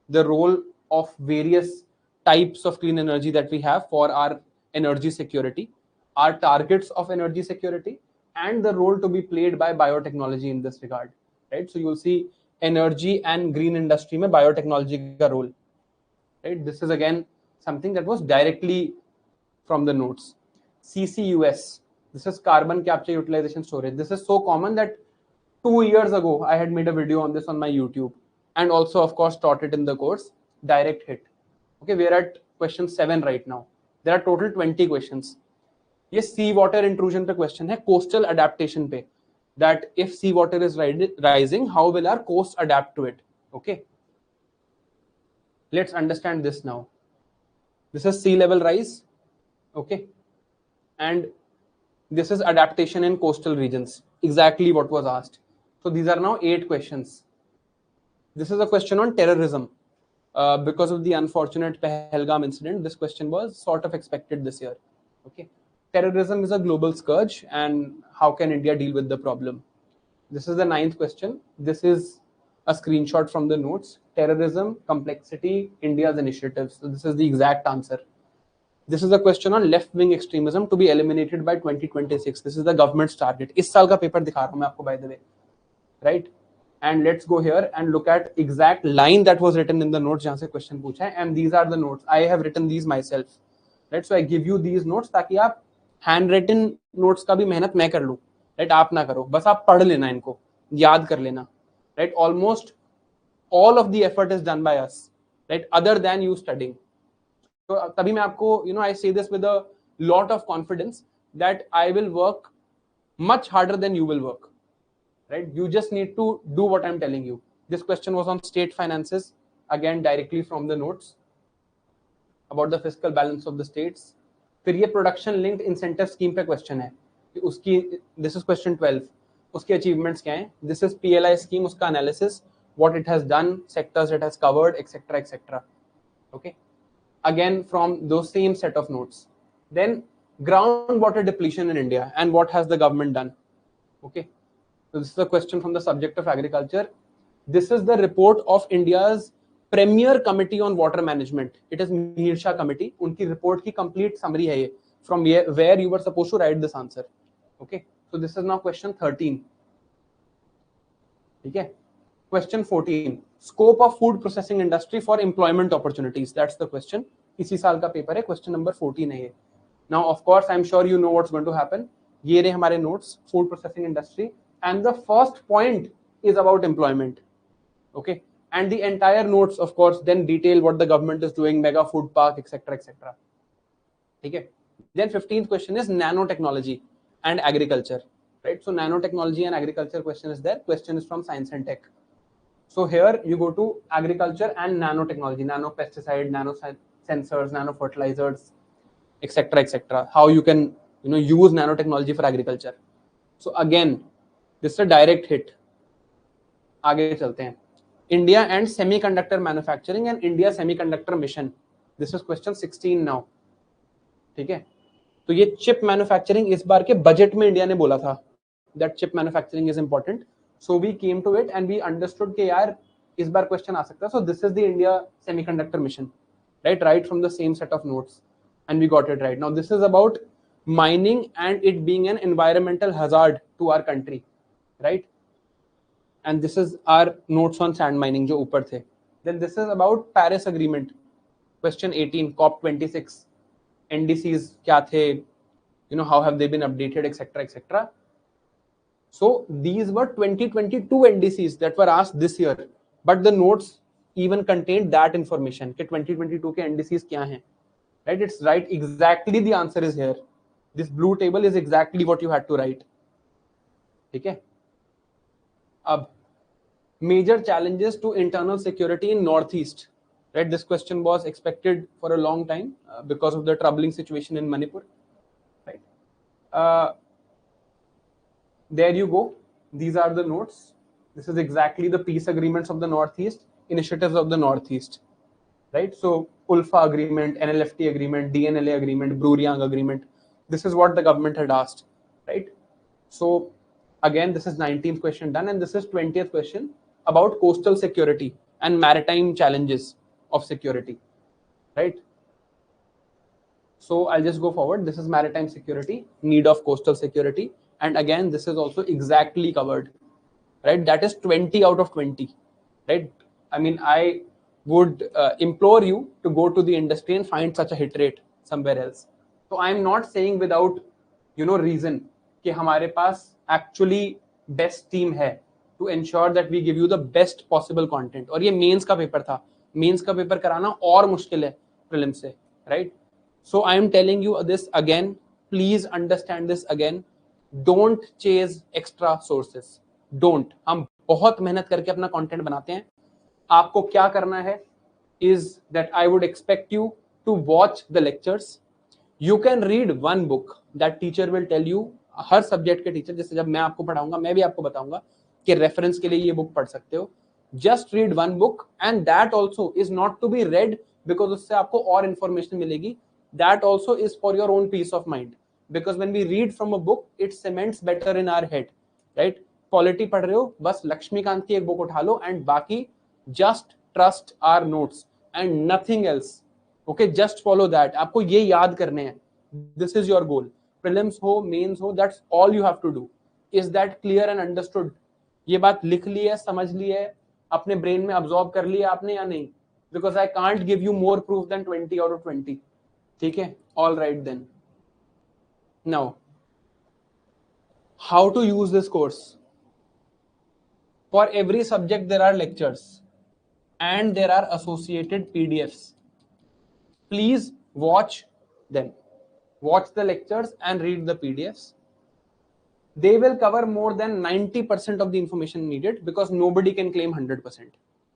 the role of various types of clean energy that we have for our energy security, our targets of energy security, and the role to be played by biotechnology in this regard, right? So you'll see energy and green industry mein biotechnology ka role, right? This is again something that was directly from the notes. CCUS, this is carbon capture utilization storage. This is so common that 2 years ago I had made a video on this on my YouTube, and also of course taught it in the course. Direct hit. Okay, we are at question 7 right now. There are total 20 questions. ये सी वाटर इंट्रूजन पे क्वेश्चन है, कोस्टल अडेप्टेशन पे, that if sea water is rising how will our coast adapt to it. Okay, let's understand this now. This is sea level rise, okay, and this is adaptation in coastal regions, exactly what was asked. So these are now 8 questions. This is a question on terrorism. Because of the unfortunate Pahalgam incident, this question was sort of expected this year. Okay, terrorism is a global scourge, and how can India deal with the problem? This is the 9th question. This is a screenshot from the notes. Terrorism, complexity, India's initiatives. So this is the exact answer. This is a question on left-wing extremism to be eliminated by 2026. This is the government's target. इस साल का पेपर दिखा रहा हूँ मैं आपको, by the way, right? And let's go here and look at exact line that was written in the notes जहाँ से question पूछा है. And these are the notes. I have written these myself, right? So I give you these notes ताकि आप handwritten notes का भी मेहनत मैं कर लूँ, right? आप ना करो, बस आप पढ़ लेना इनको, याद कर लेना, right? Almost all of the effort is done by us, right? Other than you studying. तो तभी मैं आपको, I say this with a lot of confidence that I will work much harder than you will work, right? You just need to do what I'm telling you. This question was on state finances, again directly from the notes, about the fiscal balance of the states. फिर ये प्रोडक्शन लिंक्ड इंसेंटिव स्कीम पे क्वेश्चन है, उसकी, दिस इज क्वेश्चन 12, उसके अचीवमेंट्स क्या हैं. दिस इज PLI स्कीम, उसका analysis, what it has done, sectors it has covered, etcetera etcetera. Okay, again from those same set of notes. Then groundwater depletion in India and what has the government done. Okay, so this is a question from the subject of agriculture. This is the report of India's premier committee on water management. It is Mihir Shah committee. उनकी report की complete summary है ये, from where you were supposed to write this answer. Okay, so this is now question 13. ठीक है, question 14, scope of food processing industry for employment opportunities. That's the question. इसी साल का पेपर है, question number 14 है ये. Now of course I'm sure you know what's going to happen. ये रहे हमारे notes, food processing industry, and the first point is about employment. Okay, and the entire notes of course then detail what the government is doing, mega food park, etc etc. ठीक है. Then 15th question is nanotechnology and agriculture, right? So nanotechnology and agriculture question is there. Question is from science and tech. So here you go to agriculture and nanotechnology, nano pesticide, nano sensors, nano fertilizers, etc etc. How you can use nanotechnology for agriculture. So again this is a direct hit. आगे चलते हैं. India and semiconductor manufacturing and India semiconductor mission. This is question 16 now. ठीक है. तो ये चिप मैन्युफैक्चरिंग इस बार के बजट में इंडिया ने बोला था that chip manufacturing is important. So we came to it and we understood कि यार इस बार क्वेश्चन आ सकता है. So this is the India semiconductor mission, right from the same set of notes, and we got it right. Now this is about mining and it being an environmental hazard to our country, right? And this is our notes on sand mining जो ऊपर थे. Then this is about Paris Agreement, question 18, COP26, NDCs क्या थे, how have they been updated, etc etc. So these were 2022 NDCs that were asked this year, but the notes even contained that information कि 2022 के NDCs क्या हैं, right? It's right, exactly the answer is here. This blue table is exactly what you had to write. ठीक है. अब major challenges to internal security in Northeast, right? This question was expected for a long time because of the troubling situation in Manipur, right? There you go. These are the notes. This is exactly the peace agreements of the Northeast, initiatives of the Northeast, right? So ULFA agreement, NLFT agreement, DNLA agreement, Bruriang agreement. This is what the government had asked, right? So again, this is 19th question done, and this is 20th question about coastal security and maritime challenges of security, right? So I'll just go forward. This is maritime security, need of coastal security, and again this is also exactly covered, right? That is 20 out of 20, right? I mean, I would implore you to go to the industry and find such a hit rate somewhere else. So I'm not saying without reason कि हमारे पास actually best team है to ensure that we give you the best possible content. और ये मेंस का पेपर था, मेंस का पेपर कराना और मुश्किल है प्रीलिम से, right? So I am telling you this again, please understand this again. Don't chase extra sources. Don't. हम बहुत मेहनत करके अपना कंटेंट बनाते हैं. आपको क्या करना है is that I would expect you to watch the lectures. You can read one book that teacher will tell you. Her subject के टीचर, जैसे जब मैं आपको पढ़ाऊंगा मैं भी आपको बताऊंगा कि रेफरेंस के लिए ये बुक पढ़ सकते हो. Just read one book and that also is not to be read because उससे आपको और इन्फॉर्मेशन मिलेगी. That also is for your own peace of mind, because when we read from a book it cements better in our head, right? Polity पढ़ रहे हो, बस लक्ष्मीकांत की एक बुक उठा लो एंड बाकी just trust our notes and nothing else. Okay, just follow that. आपको ये याद करने हैं. This is your goal. Prelims हो, मेंस हो, that's all you have to do. Is that clear and understood? ये बात लिख ली है, समझ ली है, अपने ब्रेन में अब्सॉर्ब कर लिया आपने या नहीं? Because I can't give you more proof than 20 out of 20. ठीक है, all right then. Now how to use this course? For every subject there are lectures and there are associated PDFs. Please watch them. Watch the lectures and read the PDFs. They will cover more than 90% of the information needed because nobody can claim 100%.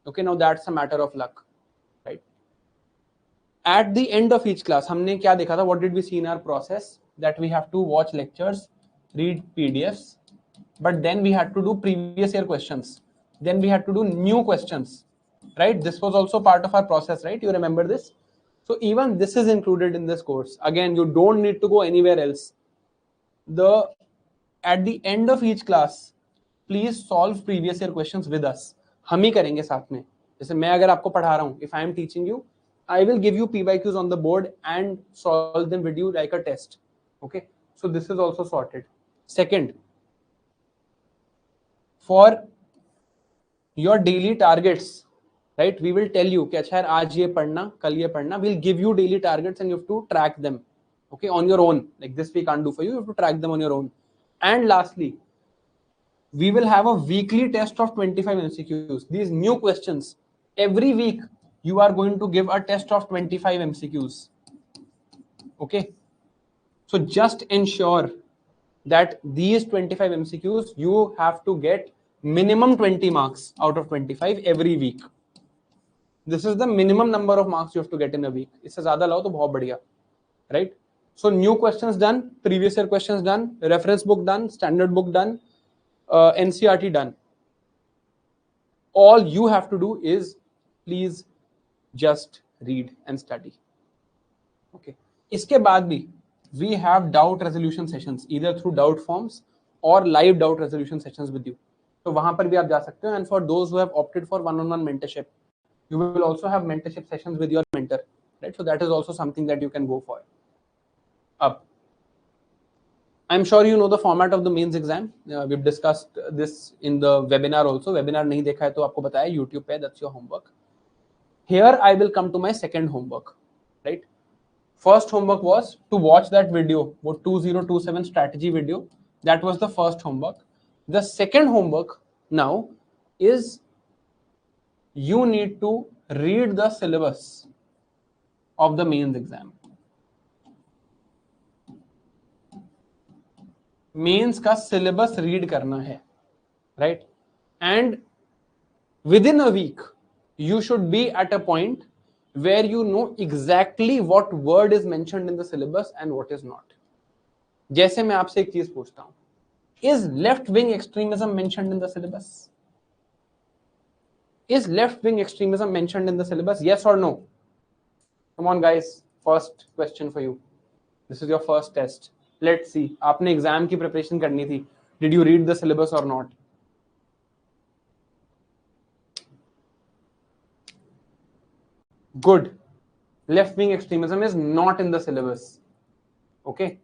Okay, now that's a matter of luck, right? At the end of each class, हमने क्या देखा था? What did we see in our process? That we have to watch lectures, read PDFs, but then we had to do previous year questions. Then we had to do new questions. Right, this was also part of our process, right? You remember this? So even this is included in this course. Again, you don't need to go anywhere else. At the end of each class, please solve previous year questions with us. हम ही करेंगे साथ में. जैसे मैं अगर आपको पढ़ा रहा हूँ, if I am teaching you, I will give you PYQs on the board and solve them with you like a test. Okay, so this is also sorted. Second, for your daily targets, right, we will tell you कि अच्छा यार आज ये पढ़ना, कल ये पढ़ना. We'll give you daily targets and you have to track them. okay, on your own. Like this we can't do for you, you have to track them on your own. And lastly, we will have a weekly test of 25 MCQs. These new questions, every week you are going to give a test of 25 MCQs. Okay, so just ensure that these 25 MCQs you have to get minimum 20 marks out of 25 every week. This is the minimum number of marks you have to get in a week. इससे ज़्यादा लाओ तो बहुत बढ़िया, right? So new questions done, previous year questions done, reference book done, standard book done, NCERT done. All you have to do is please just read and study. Okay. इसके बाद भी we have doubt resolution sessions either through doubt forms or live doubt resolution sessions with you. तो वहां पर भी आप जा सकते हो. And for those who have opted for one-on-one mentorship, you will also have mentorship sessions with your mentor, right? So that is also something that you can go for. Up. I'm sure you know the format of the mains exam. We've discussed this in the webinar also. Webinar नहीं देखा है तो आपको बताया YouTube पे. That's your homework. Here I will come to my second homework, right? First homework was to watch that video, वो 2027 strategy video. That was the first homework. The second homework now is you need to read the syllabus of the mains exam. Mains का सिलेबस रीड करना है, राइट? And within a week you should be at a point where you know exactly what word is mentioned in the syllabus and what is not. जैसे मैं आपसे एक चीज पूछता हूं, is left wing extremism mentioned in the syllabus? Is left wing extremism mentioned in the syllabus? Yes or no? Come on guys, first question for you. This is your first test. Let's see. आपने एग्जाम की प्रिपरेशन करनी थी. Did you read the syllabus or not? Good. Left-wing extremism is not in the syllabus. Okay?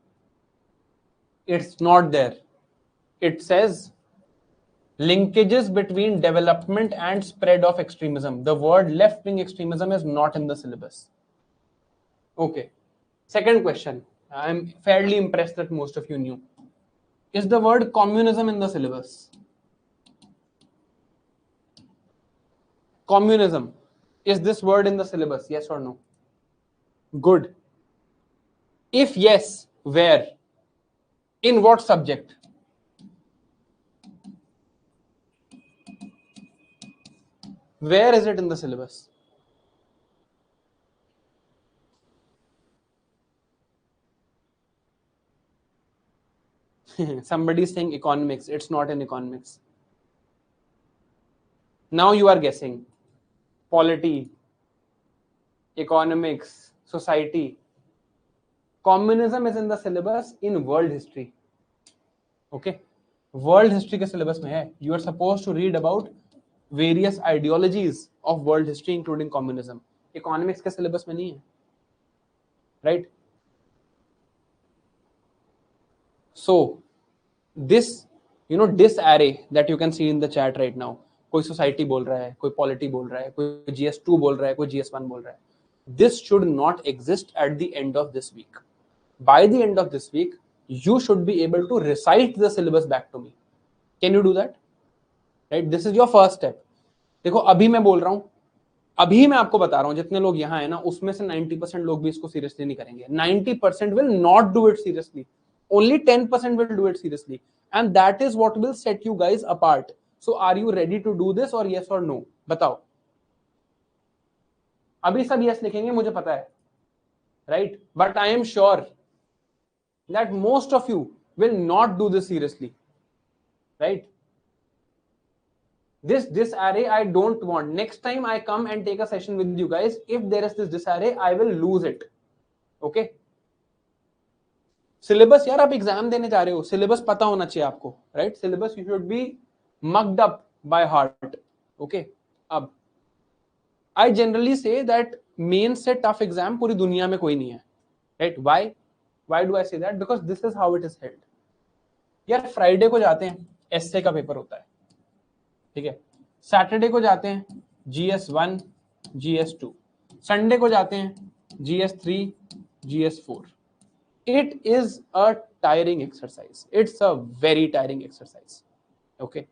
It's not there. It says linkages between development and spread of extremism. The word left-wing extremism is not in the syllabus. Okay. Second question. I'm fairly impressed that most of you knew. Is the word communism in the syllabus? Communism. Is this word in the syllabus? Yes or no? Good. If yes, where? In what subject? Where is it in the syllabus? Somebody is saying economics. It's not in economics. Now you are guessing. Polity, economics, society. Communism is in the syllabus in world history. Okay, world history के syllabus में है. You are supposed to read about various ideologies of world history including communism. Economics के syllabus में नहीं है, right? So this, you know, disarray that you can see in the chat right now. कोई सोसाइटी बोल रहा है, कोई पॉलिटी बोल रहा है, कोई GS2 बोल रहा है, कोई GS1 बोल रहा है. This should not exist at the end of this week. By the end of this week, you should be able to recite the syllabus back to me. Can you do that? Right? This is your first step. देखो अभी मैं बोल रहा हूं, अभी मैं आपको बता रहा हूं, जितने लोग यहाँ है ना, उसमें से 90% लोग भी इसको सीरियसली नहीं करेंगे. 90% will not do it seriously. Only 10% will do it seriously. And that is what will set you guys apart. So are you ready to do this or yes or no? बताओ. अभी सब yes लिखेंगे, मुझे पता है, right? But I am sure that most of you will not do this seriously, right? This disarray I don't want. Next time I come and take a session with you guys, if there is this disarray, I will lose it. Okay? Syllabus यार, आप एग्जाम देने जा रहे हो, सिलेबस पता होना चाहिए आपको, right? Syllabus you should be mugged up by heart. Okay, अब I generally say that main से टफ एग्जाम पूरी दुनिया में कोई नहीं है, right? Why do I say that? Because this is how it is held. यार फ्राइडे को जाते हैं, एसए का पेपर होता है, ठीक है? सैटरडे को जाते हैं GS1, GS2. संडे को जाते हैं GS3, GS4. It is a tiring exercise. It's a very tiring exercise. Okay.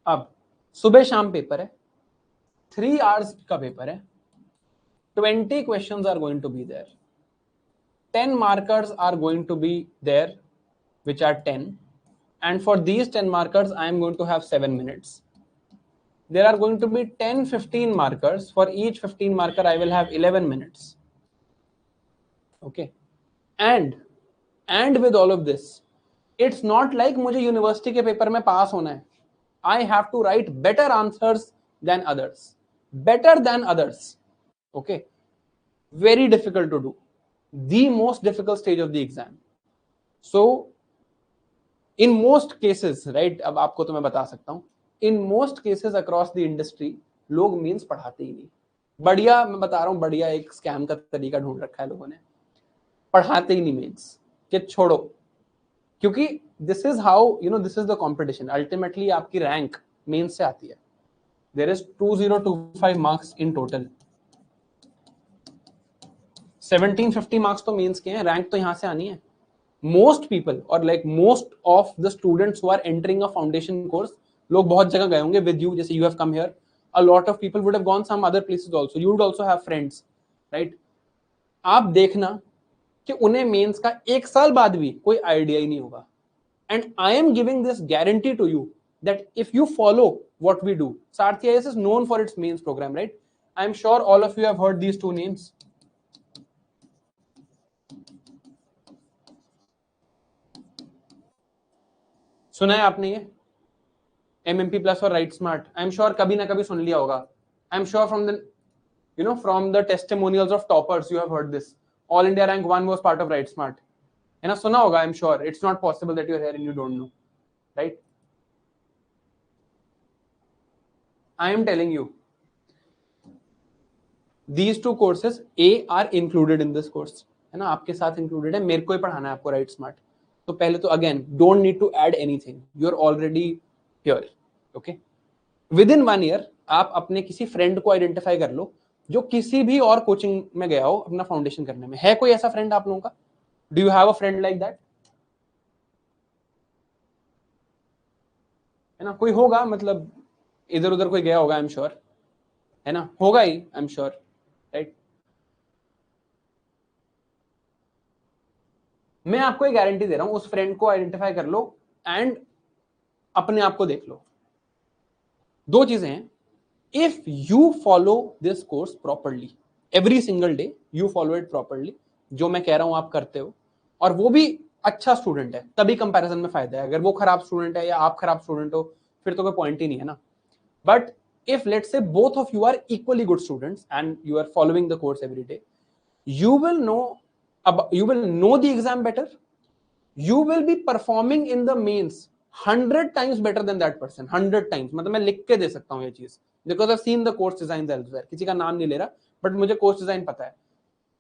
अब सुबह शाम पेपर है, 3 hours का पेपर है, 20 questions are going to be there, 10 markers are going to be there, which are 10, and for these 10 markers I am going to have 7 minutes. There are going to be 10-15 markers. For each 15 marker I will have 11 minutes. Okay. And with all of this, it's not like मुझे यूनिवर्सिटी के पेपर में पास होना है. I have to write better answers than others. Better than others. Okay. Very difficult to do. The most difficult stage of the exam. So, in most cases, right, अब आपको तो मैं बता सकता हूँ, in most cases across the industry, लोग means पढ़ाते ही नहीं. बढ़िया, मैं बता रहा हूँ, बढ़िया एक स्कैम का तरीका ढूंढ रखा है लोगों ने, पढ़ाते ही नहीं means, कि छोड़ो, क्योंकि this is how, you know, this is the competition. Ultimately आपकी रैंक मेंस से आती है. There is 2025 marks in total. 1750 marks तो मेंस के हैं, रैंक तो यहां से आनी है. Most people or like most of the students who are entering a foundation course, लोग बहुत जगह गए होंगे with you, जैसे you have come here. A lot of people would have gone some other places also. You would also have friends, right? आप देखना कि उन्हें मेंस का 1 साल बाद भी कोई आइडिया ही नहीं होगा. And I am giving this guarantee to you that if you follow what we do, Sarthi IAS is known for its mains program, right? I am sure all of you have heard these two names. सुना है आपने ये MMP Plus और Write Smart? I am sure कभी ना कभी सुन लिया होगा. I am sure from the, you know, from the testimonials of toppers you have heard this. All India rank 1 was part of Write Smart. है ना, सुना होगा. I am sure. It's not possible that you are here and you don't know, right? I am telling you, these two courses A are included in this course, है ना, आपके साथ included है. मेरे को ही पढ़ाना है आपको Write Smart. तो पहले तो again don't need to add anything. You are already here. Okay. Within 1 year आप अपने किसी फ्रेंड को आइडेंटिफाई कर लो जो किसी भी और कोचिंग में गया हो अपना फाउंडेशन करने में. है कोई ऐसा फ्रेंड आप लोगों का? Do you have a friend like that? है ना, कोई होगा, मतलब इधर उधर कोई गया होगा. आई एम श्योर, है ना, होगा ही, आई एम श्योर, राइट? मैं आपको एक गारंटी दे रहा हूं, उस फ्रेंड को आइडेंटिफाई कर लो एंड अपने आप को देख लो. 2 चीजें हैं. If you follow this course properly every single day, you follow it properly, जो मैं कह रहा हूं आप करते हो, और वो भी अच्छा स्टूडेंट है, तभी कंपैरिजन में फायदा है. अगर वो खराब स्टूडेंट है या आप खराब स्टूडेंट हो, फिर तो कोई पॉइंट ही नहीं है ना. But if let's say both of you are equally good students and you are following the course every day, you will know the exam better. You will be performing in the mains 100 times better than that person. 100 times, मतलब मैं लिख के दे सकता हूँ ये चीज, because I've seen the course designs elsewhere. किसी का नाम नहीं ले रहा, बट मुझे कोर्स डिजाइन पता है.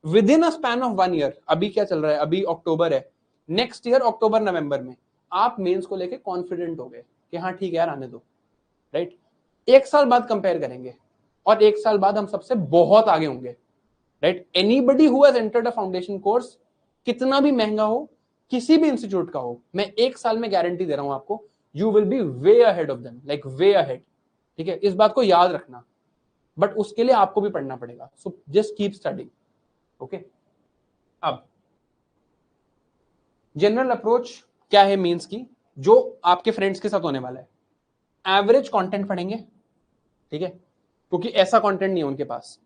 With in a span of 1 year, अभी क्या चल रहा है, अभी अक्टूबर है, नेक्स्ट ईयर अक्टूबर नवंबर में आप मेंस को लेके कॉन्फिडेंट हो गए कि हाँ ठीक है यार, आने दो, राइट? 1 साल बाद कंपेयर करेंगे और 1 साल बाद हम सबसे बहुत आगे होंगे, right? Anybody who has entered a foundation course, कितना भी महंगा हो, किसी भी इंस्टीट्यूट का हो, मैं 1 साल में गारंटी दे रहा हूं आपको, you will B way ahead of them, like way ahead. ठीक है, इस बात को याद रखना, बट उसके लिए आपको भी पढ़ना पड़ेगा. So just keep studying. Okay. अब जनरल अप्रोच क्या है मेंस की, जो आपके फ्रेंड्स के साथ होने वाला है? एवरेज कंटेंट पढ़ेंगे, ठीक है, क्योंकि ऐसा कंटेंट नहीं है उनके पास.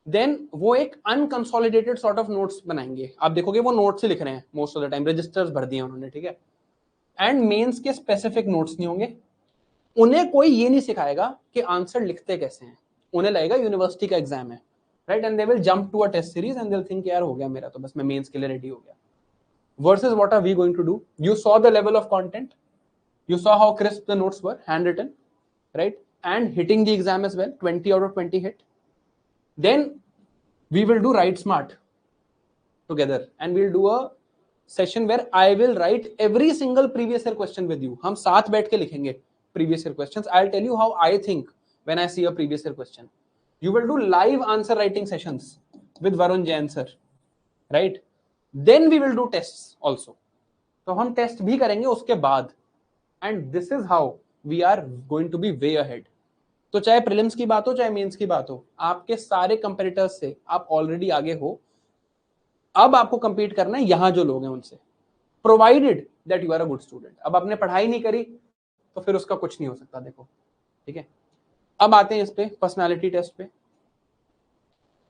देन वो एक अनकंसोलिडेटेड सॉर्ट ऑफ नोट्स बनाएंगे. आप देखोगे वो नोट्स ही लिख रहे हैं most of the time, registers भर दिए उन्होंने, ठीक है. एंड मेंस के स्पेसिफिक नोट्स नहीं होंगे. उन्हें कोई ये नहीं सिखाएगा कि आंसर लिखते कैसे हैं. उन्हें लगेगा यूनिवर्सिटी का एग्जाम है, राइट? And they will jump to a test series and they will think यार हो गया मेरा, तो बस मैं मेंस के लिए रेडी हो गया. Versus what are we going to do? You saw the level of content, you saw how crisp the notes were, handwritten, right? And hitting the exam as well, 20 out of 20 hit. Then we will do Write Smart together and we'll do a session where I will write every single previous year question with you. हम साथ बैठ के लिखेंगे previous year questions. I'll tell you how I think when I see a previous year question. You will do live answer writing sessions with Varun Jain sir, right? Then we will do test also, तो हम टेस्ट भी करेंगे उसके बाद, and this is how we are going to be way ahead. तो चाहे प्रीलिम्स की बात हो चाहे मेंस की बात हो, आपके सारे कंपेटिटर्स से आप ऑलरेडी आगे हो, अब आपको कंपीट करना है यहां जो लोग हैं उनसे, provided that you are a good student. अब आपने पढ़ाई नहीं करी तो फिर उसका कुछ नहीं हो सकता, देखो ठीक है। अब आते हैं इस पे पर्सनालिटी टेस्ट पे।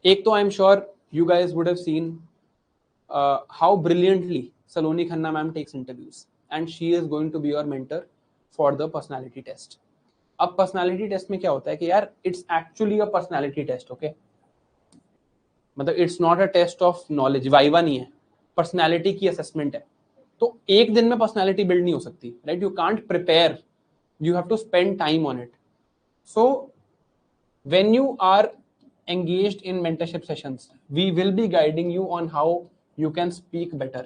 एक तो I am sure you guys would have seen how brilliantly Saloni Khanna ma'am takes interviews, and she is going to be your mentor for the personality test. अब पर्सनालिटी टेस्ट में क्या होता है कि यार it's actually a personality test, okay, मतलब it's not a test of knowledge, viva नहीं है, पर्सनालिटी की असेसमेंट है। तो एक दिन में पर्सनालिटी बिल्ड नहीं हो सकती, right, you can't prepare, you have to spend time on it. So when you are engaged in mentorship sessions, we will be guiding you on how you can speak better,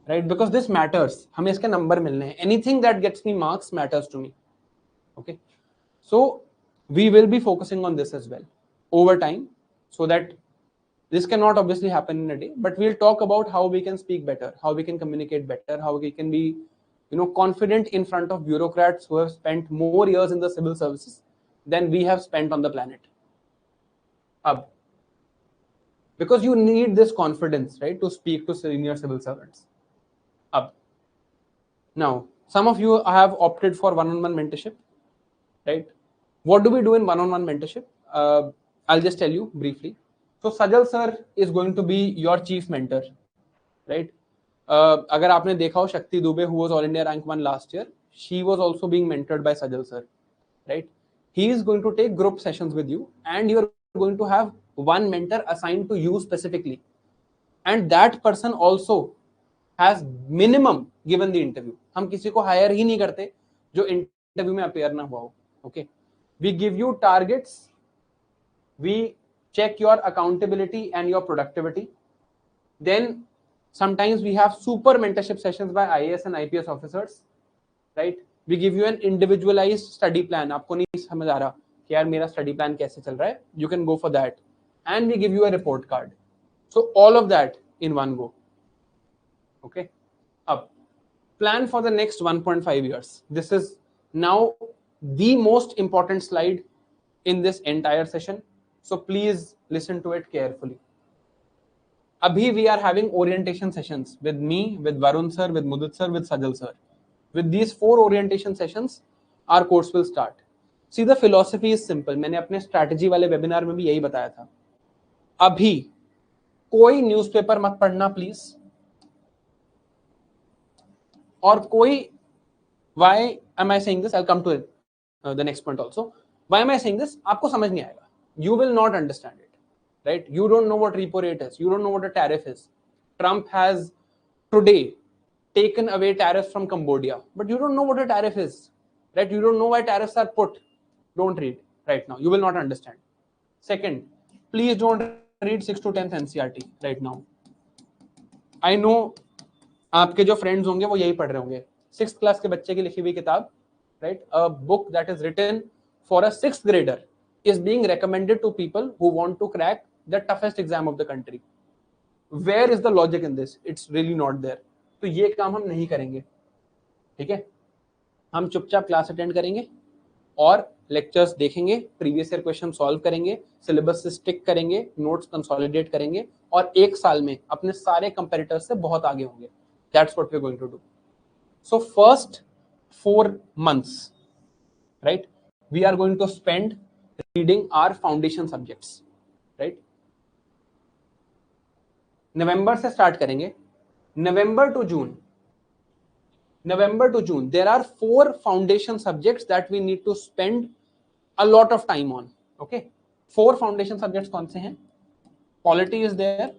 right, because this matters, हमें इसके नंबर मिलने हैं, anything that gets me marks matters to me, okay, so we will be focusing on this as well over time, so that this cannot obviously happen in a day, but we'll talk about how we can speak better, how we can communicate better, how we can be, you know, confident in front of bureaucrats who have spent more years in the civil services than we have spent on the planet. Ab, because you need this confidence, right, to speak to senior civil servants. Ab, now some of you have opted for one-on-one mentorship, right? What do we do in one-on-one mentorship? I'll just tell you briefly. So Sajal sir is going to be your chief mentor, right? अगर आपने देखा हो शक्ति Dubey, who was all India rank 1 last year, she was also being mentored by Sajal sir, right? He is going to take group sessions with you, and you are going to have one mentor assigned to you specifically, and that person also has minimum given the interview. हम किसी को हायर ही नहीं करते जो इंटरव्यू में अपेयर ना हुआ हो, okay? We give you targets, we check your accountability and your productivity, then sometimes we have super mentorship sessions by IAS and IPS officers, right? We give you an individualized study plan. आपको नहीं समझ आ रहा कि यार मेरा study plan कैसे चल रहा है, you can go for that, and we give you a report card. So all of that in one go, okay? Up, plan for the next 1.5 years. This is now the most important slide in this entire session, so please listen to it carefully. Abhi we are having orientation sessions with me, with Varun sir, with Mudit sir, with Sajal sir. With these 4 orientation sessions, our course will start. See, the philosophy is simple. मैंने अपने strategy वाले webinar में भी यही बताया था. अभी कोई न्यूज़पेपर मत पढ़ना प्लीज, और कोई, why am I saying this? I'll come to it, the next point also. Why am I saying this? आपको समझ नहीं आएगा. You will not understand it, right? You don't know what repo rate is. You don't know what a tariff is. Trump has today taken away tariffs from Cambodia, but you don't know what a tariff is, right? You don't know why tariffs are put. Don't read right now. You will not understand. Second, please don't read 6 to 10th NCERT right now. I know आपके जो फ्रेंड्स होंगे वो यही पढ़ रहे होंगे. 6th क्लास के बच्चे की लिखी हुई किताब, right? A book that is written for a 6th grader is being recommended to people who want to crack the toughest exam of the country. Where is the logic in this? It's really not there. तो ये काम हम नहीं करेंगे, ठीक है? हम चुपचाप क्लास अटेंड करेंगे और लेक्चर्स देखेंगे, प्रीवियस ईयर क्वेश्चन सॉल्व करेंगे, सिलेबस से स्टिक करेंगे, नोट्स कंसोलिडेट करेंगे, और एक साल में अपने सारे कंपेटिटर्स से बहुत आगे होंगे. That's what we're going to do. So first 4 months, right, we are going to spend reading our foundation subjects, right? नवंबर से स्टार्ट करेंगे. November to June, there are 4 foundation subjects that we need to spend a lot of time on, okay? 4 foundation subjects कौन से हैं? Polity is there,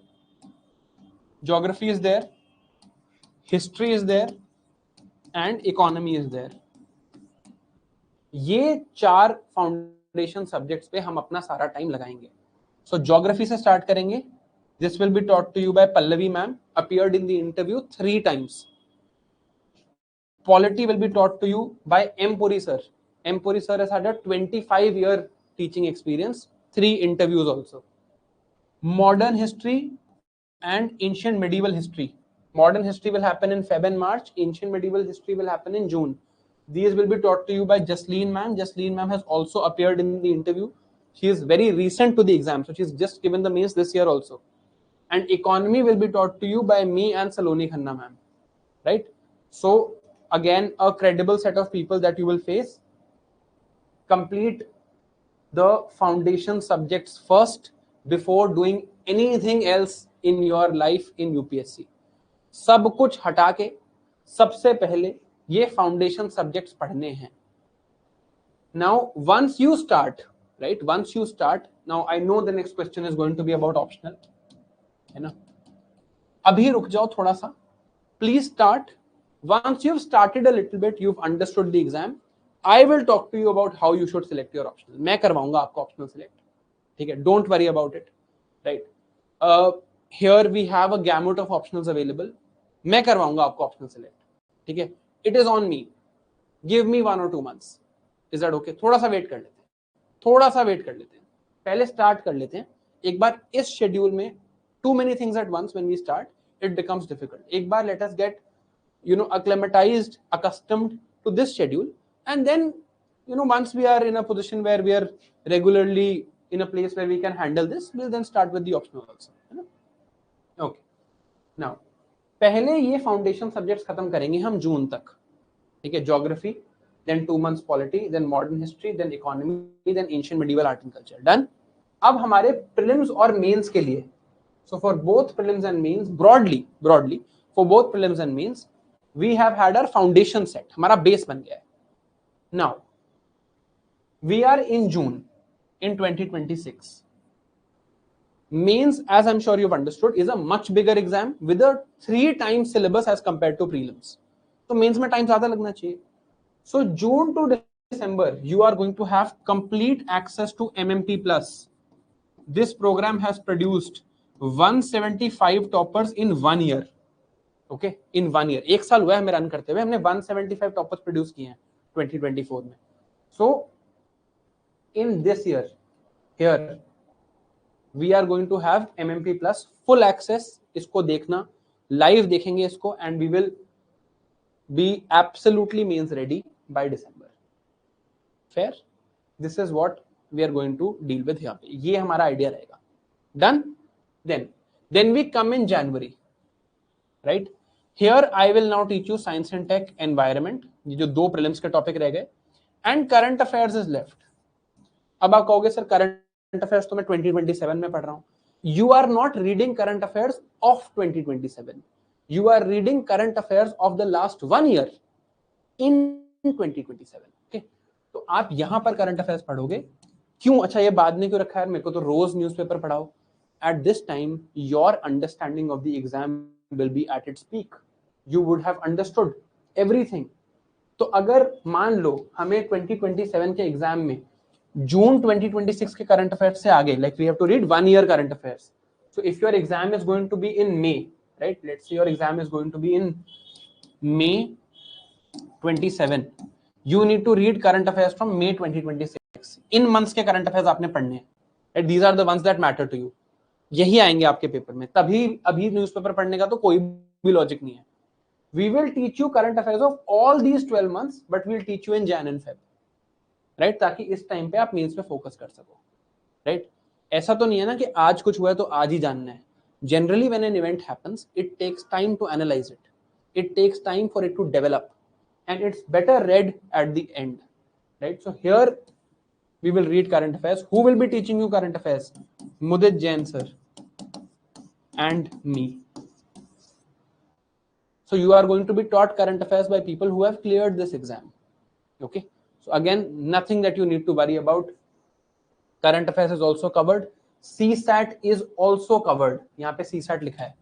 geography is there, history is there, and economy is there. ये 4 फाउंडेशन सब्जेक्ट्स पे हम अपना सारा टाइम लगाएंगे. सो ज्योग्राफी से स्टार्ट करेंगे. This will be taught to you by Pallavi ma'am, appeared in the interview 3 times. Polity will be taught to you by M. Puri sir. M. Puri sir has had a 25-year teaching experience, 3 interviews also. modern history and ancient medieval history. Modern history will happen in Feb and March. Ancient medieval history will happen in June. These will be taught to you by Jasleen ma'am. Jasleen ma'am has also appeared in the interview. She is very recent to the exam, so she's just given the mains this year also. And economy will be taught to you by me and Saloni Khanna ma'am, right? So again, a credible set of people that you will face. Complete the foundation subjects first before doing anything else in your life in UPSC. सब कुछ हटा के सबसे पहले ये फाउंडेशन सब्जेक्ट्स पढ़ने हैं. Now once you start, right, once you start, now I know the next question is going to be about optional, है ना. अभी रुक जाओ थोड़ा सा, please start. Once you've started a little bit, you've understood the exam, I will talk to you about how you should select your optional. मैं करवाऊंगा आपको optional select, ठीक है, don't worry about it, right. Here we have a gamut of optionals available. मैं करवाऊंगा आपको optional select, ठीक है. It is on me. Give me 1 or 2 months. Is that okay? थोड़ा सा वेट कर लेते हैं, थोड़ा सा वेट कर लेते हैं, पहले स्टार्ट कर लेते हैं. एक बार इस शेड्यूल में too many things at once when we start, it becomes difficult. एक बार let us get, you know, acclimatized, accustomed to this schedule, and then, you know, once we are in a position where we are regularly in a place where we can handle this, we'll then start with the optional also, है ना. Okay. Now, पहले ये फाउंडेशन सब्जेक्ट्स खत्म करेंगे हम जून तक, ठीक है. Geography, then 2 months polity, then modern history, then economy, then ancient medieval art and culture. Done. अब हमारे prelims और mains के लिए, so for both prelims and mains, broadly for both prelims and mains, we have had our foundation set. हमारा base बन गया है. Now we are in June in 2026. Mains, as I'm sure you've understood, is a much bigger exam with a 3 times syllabus as compared to prelims. So mains में time ज़्यादा लगना चाहिए. So June to December, you are going to have complete access to MMP Plus. This program has produced 175 toppers in 1 year. Okay, in 1 year. एक साल हुआ है हमें रन करते हुए, हमने 175 toppers produce किए हैं 2024 में. So in this year, here we are going to have MMP Plus full access. इसको देखना, live देखेंगे इसको, and we will be absolutely mains ready by December. Fair? This is what we are going to deal with यहाँ पे. ये हमारा आइडिया रहेगा. Done? Then we come in January, right? Here I will now teach you science and tech, environment, ये जो 2 prelims के टॉपिक रह गए, and current affairs is left. अब आप कहोगे सर करंट अफेयर्स तो मैं 2027 में पढ़ रहा हूँ. You are not reading current affairs of 2027. You are reading current affairs of the last 1 year in 2027. Okay? तो आप यहां पर करंट अफेयर्स पढ़ोगे. क्यों? अच्छा ये बाद में क्यों रखा है? मेरे को तो रोज न्यूज़पेपर पढ़ाओ. At this time, your understanding of the exam will be at its peak. You would have understood everything. तो अगर मान लो हमें 2027 के एग्जाम में जून 2026 के करंट अफेयर्स से आगे, like we have to read 1 year current affairs. So if your exam is going to be in May, right? Let's say your exam is going to be in May 27. You need to read current affairs from May 2026. In months के current affairs आपने पढ़ने हैं. Right? These are the ones that matter to you. यही आएंगे आपके पेपर में. तभी अभी न्यूज़पेपर पढ़ने का तो कोई भी लॉजिक नहीं है. We will teach you current affairs of all these 12 months, but we'll teach you in Jan and Feb. Right? ताकि इस टाइम पे आप मेंस पे फोकस कर सको. Right? ऐसा तो नहीं है ना कि आज कुछ हुआ है तो आज ही जानना है. Generally, when an event happens, it takes time to analyze it. It takes time for it to develop, and it's better read at the end. Right? So here we will read current affairs. Who will be teaching you current affairs? Mudit Jain sir and me. So you are going to be taught current affairs by people who have cleared this exam. Okay. So again, nothing that you need to worry about. Current affairs is also covered. CSAT is also covered. यहाँ पे CSAT लिखा है.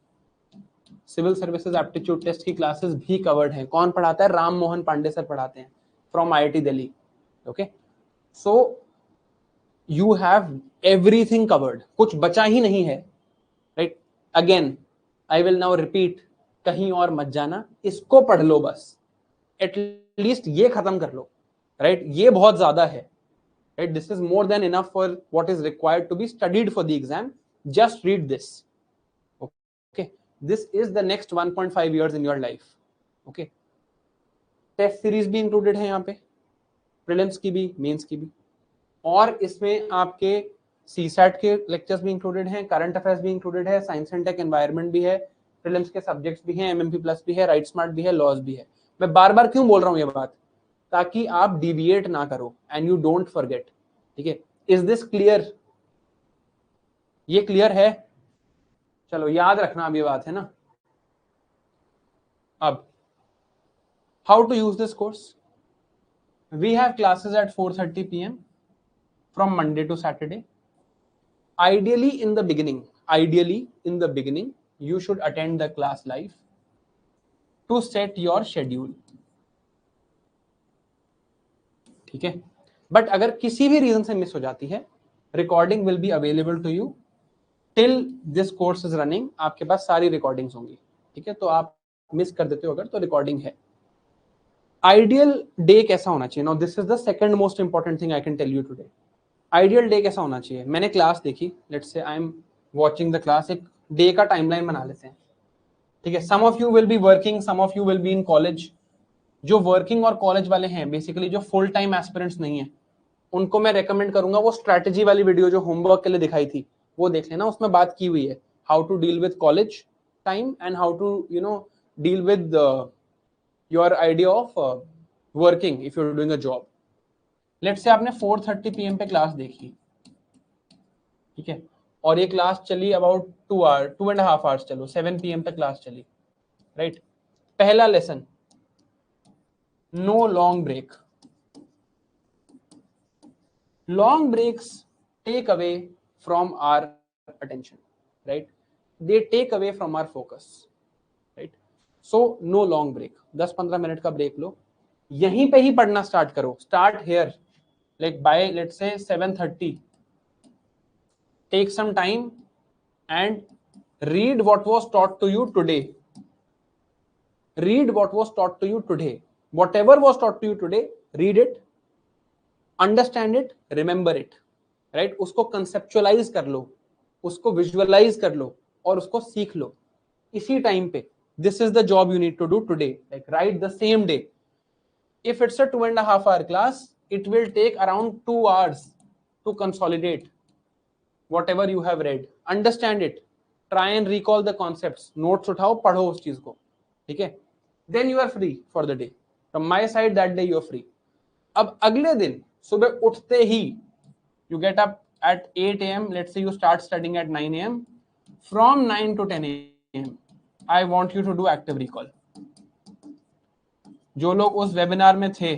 सिविल सर्विसेज एप्टीट्यूड टेस्ट की क्लासेस भी कवर्ड हैं. कौन पढ़ाता है? राम मोहन पांडे सर पढ़ाते हैं from IIT Delhi. Okay, so you have everything covered. कुछ बचा ही नहीं है. Right? Again I will now repeat, कहीं और मत जाना, इसको पढ़ लो बस. एटलीस्ट ये खत्म कर लो. राइट? ये बहुत ज्यादा है. Right? This is more than enough for what is required to be studied for the exam. Just read this. Okay, this is the next 1.5 years in your life. Okay, test series भी इंक्लूडेड है यहाँ पे, प्रीलिम्स की भी, मेंस की भी, और इसमें आपके सीसैट के लेक्चर्स भी इंक्लूडेड हैं, करंट अफेयर्स भी इंक्लूडेड है, साइंस एंड टेक एनवायरनमेंट भी है, प्रीलिम्स के सब्जेक्ट्स भी हैं, एमएमपी प्लस भी है, राइट स्मार्ट भी है, लॉज भी है. मैं बार बार क्यों बोल रहा हूँ ये बात? ताकि आप डिविएट ना करो एंड यू डोंट फॉरगेट. ठीक है, इज दिस क्लियर? ये क्लियर है? चलो याद रखना अब ये बात है ना. अब how to use this course? We have classes at 4:30 p.m. from Monday to Saturday. Ideally in the beginning, you should attend the class live to set your schedule. ठीक है, बट अगर किसी भी रीजन से मिस हो जाती है, recording will be available to you till this course is running. आपके पास सारी रिकॉर्डिंग्स होंगी. ठीक है, तो आप मिस कर देते हो अगर, तो रिकॉर्डिंग है. आइडियल डे कैसा होना चाहिए? Now this is the second most important thing I can tell you today. Ideal day कैसा होना चाहिए? मैंने क्लास देखी, let's say I am watching the class. एक डे का टाइमलाइन बना लेते हैं. ठीक है, some of you will be working, some of you will be in college. जो वर्किंग और कॉलेज वाले हैं, बेसिकली जो फुल टाइम एस्पिरेंट्स नहीं है, उनको मैं रेकमेंड करूंगा वो स्ट्रैटेजी वाली वीडियो जो होमवर्क के लिए दिखाई थी वो देख लेना. उसमें बात की हुई है how to deal with college time and how to deal with your idea of working if you are doing a job. Let's say आपने 4:30 PM पे क्लास देखी. ठीक है, और ये क्लास चली अबाउट 2.5 आवर्स. चलो 7 PM तक क्लास चली. राइट, पहला lesson, no long break. Long breaks take away from our attention. Right, they take away from our focus. Right, so no long break. 10-15 minute का ब्रेक लो, यहीं पे ही पढ़ना स्टार्ट करो. Start here, like by let's say 7:30. take some time and read what was taught to you today. Read what was taught to you today. Whatever was taught to you today, read it, understand it, remember it. right, उसको conceptualize कर लो, उसको visualize कर लो और उसको सीख लो इसी टाइम पे. this is the job you need to do today. like write the same day. if it's a 2.5 hour class, it will take around 2 hours to consolidate whatever you have read. Understand it, try and recall the concepts. notes उठाओ, पढ़ो उस चीज को. ठीक है, then you are free for the day. from my side that day you are free. अब अगले दिन सुबह उठते ही you get up at 8 AM. let's say you start studying at 9 AM. from 9 to 10 AM I want you to do active recall. जो लोग उस वेबिनार में थे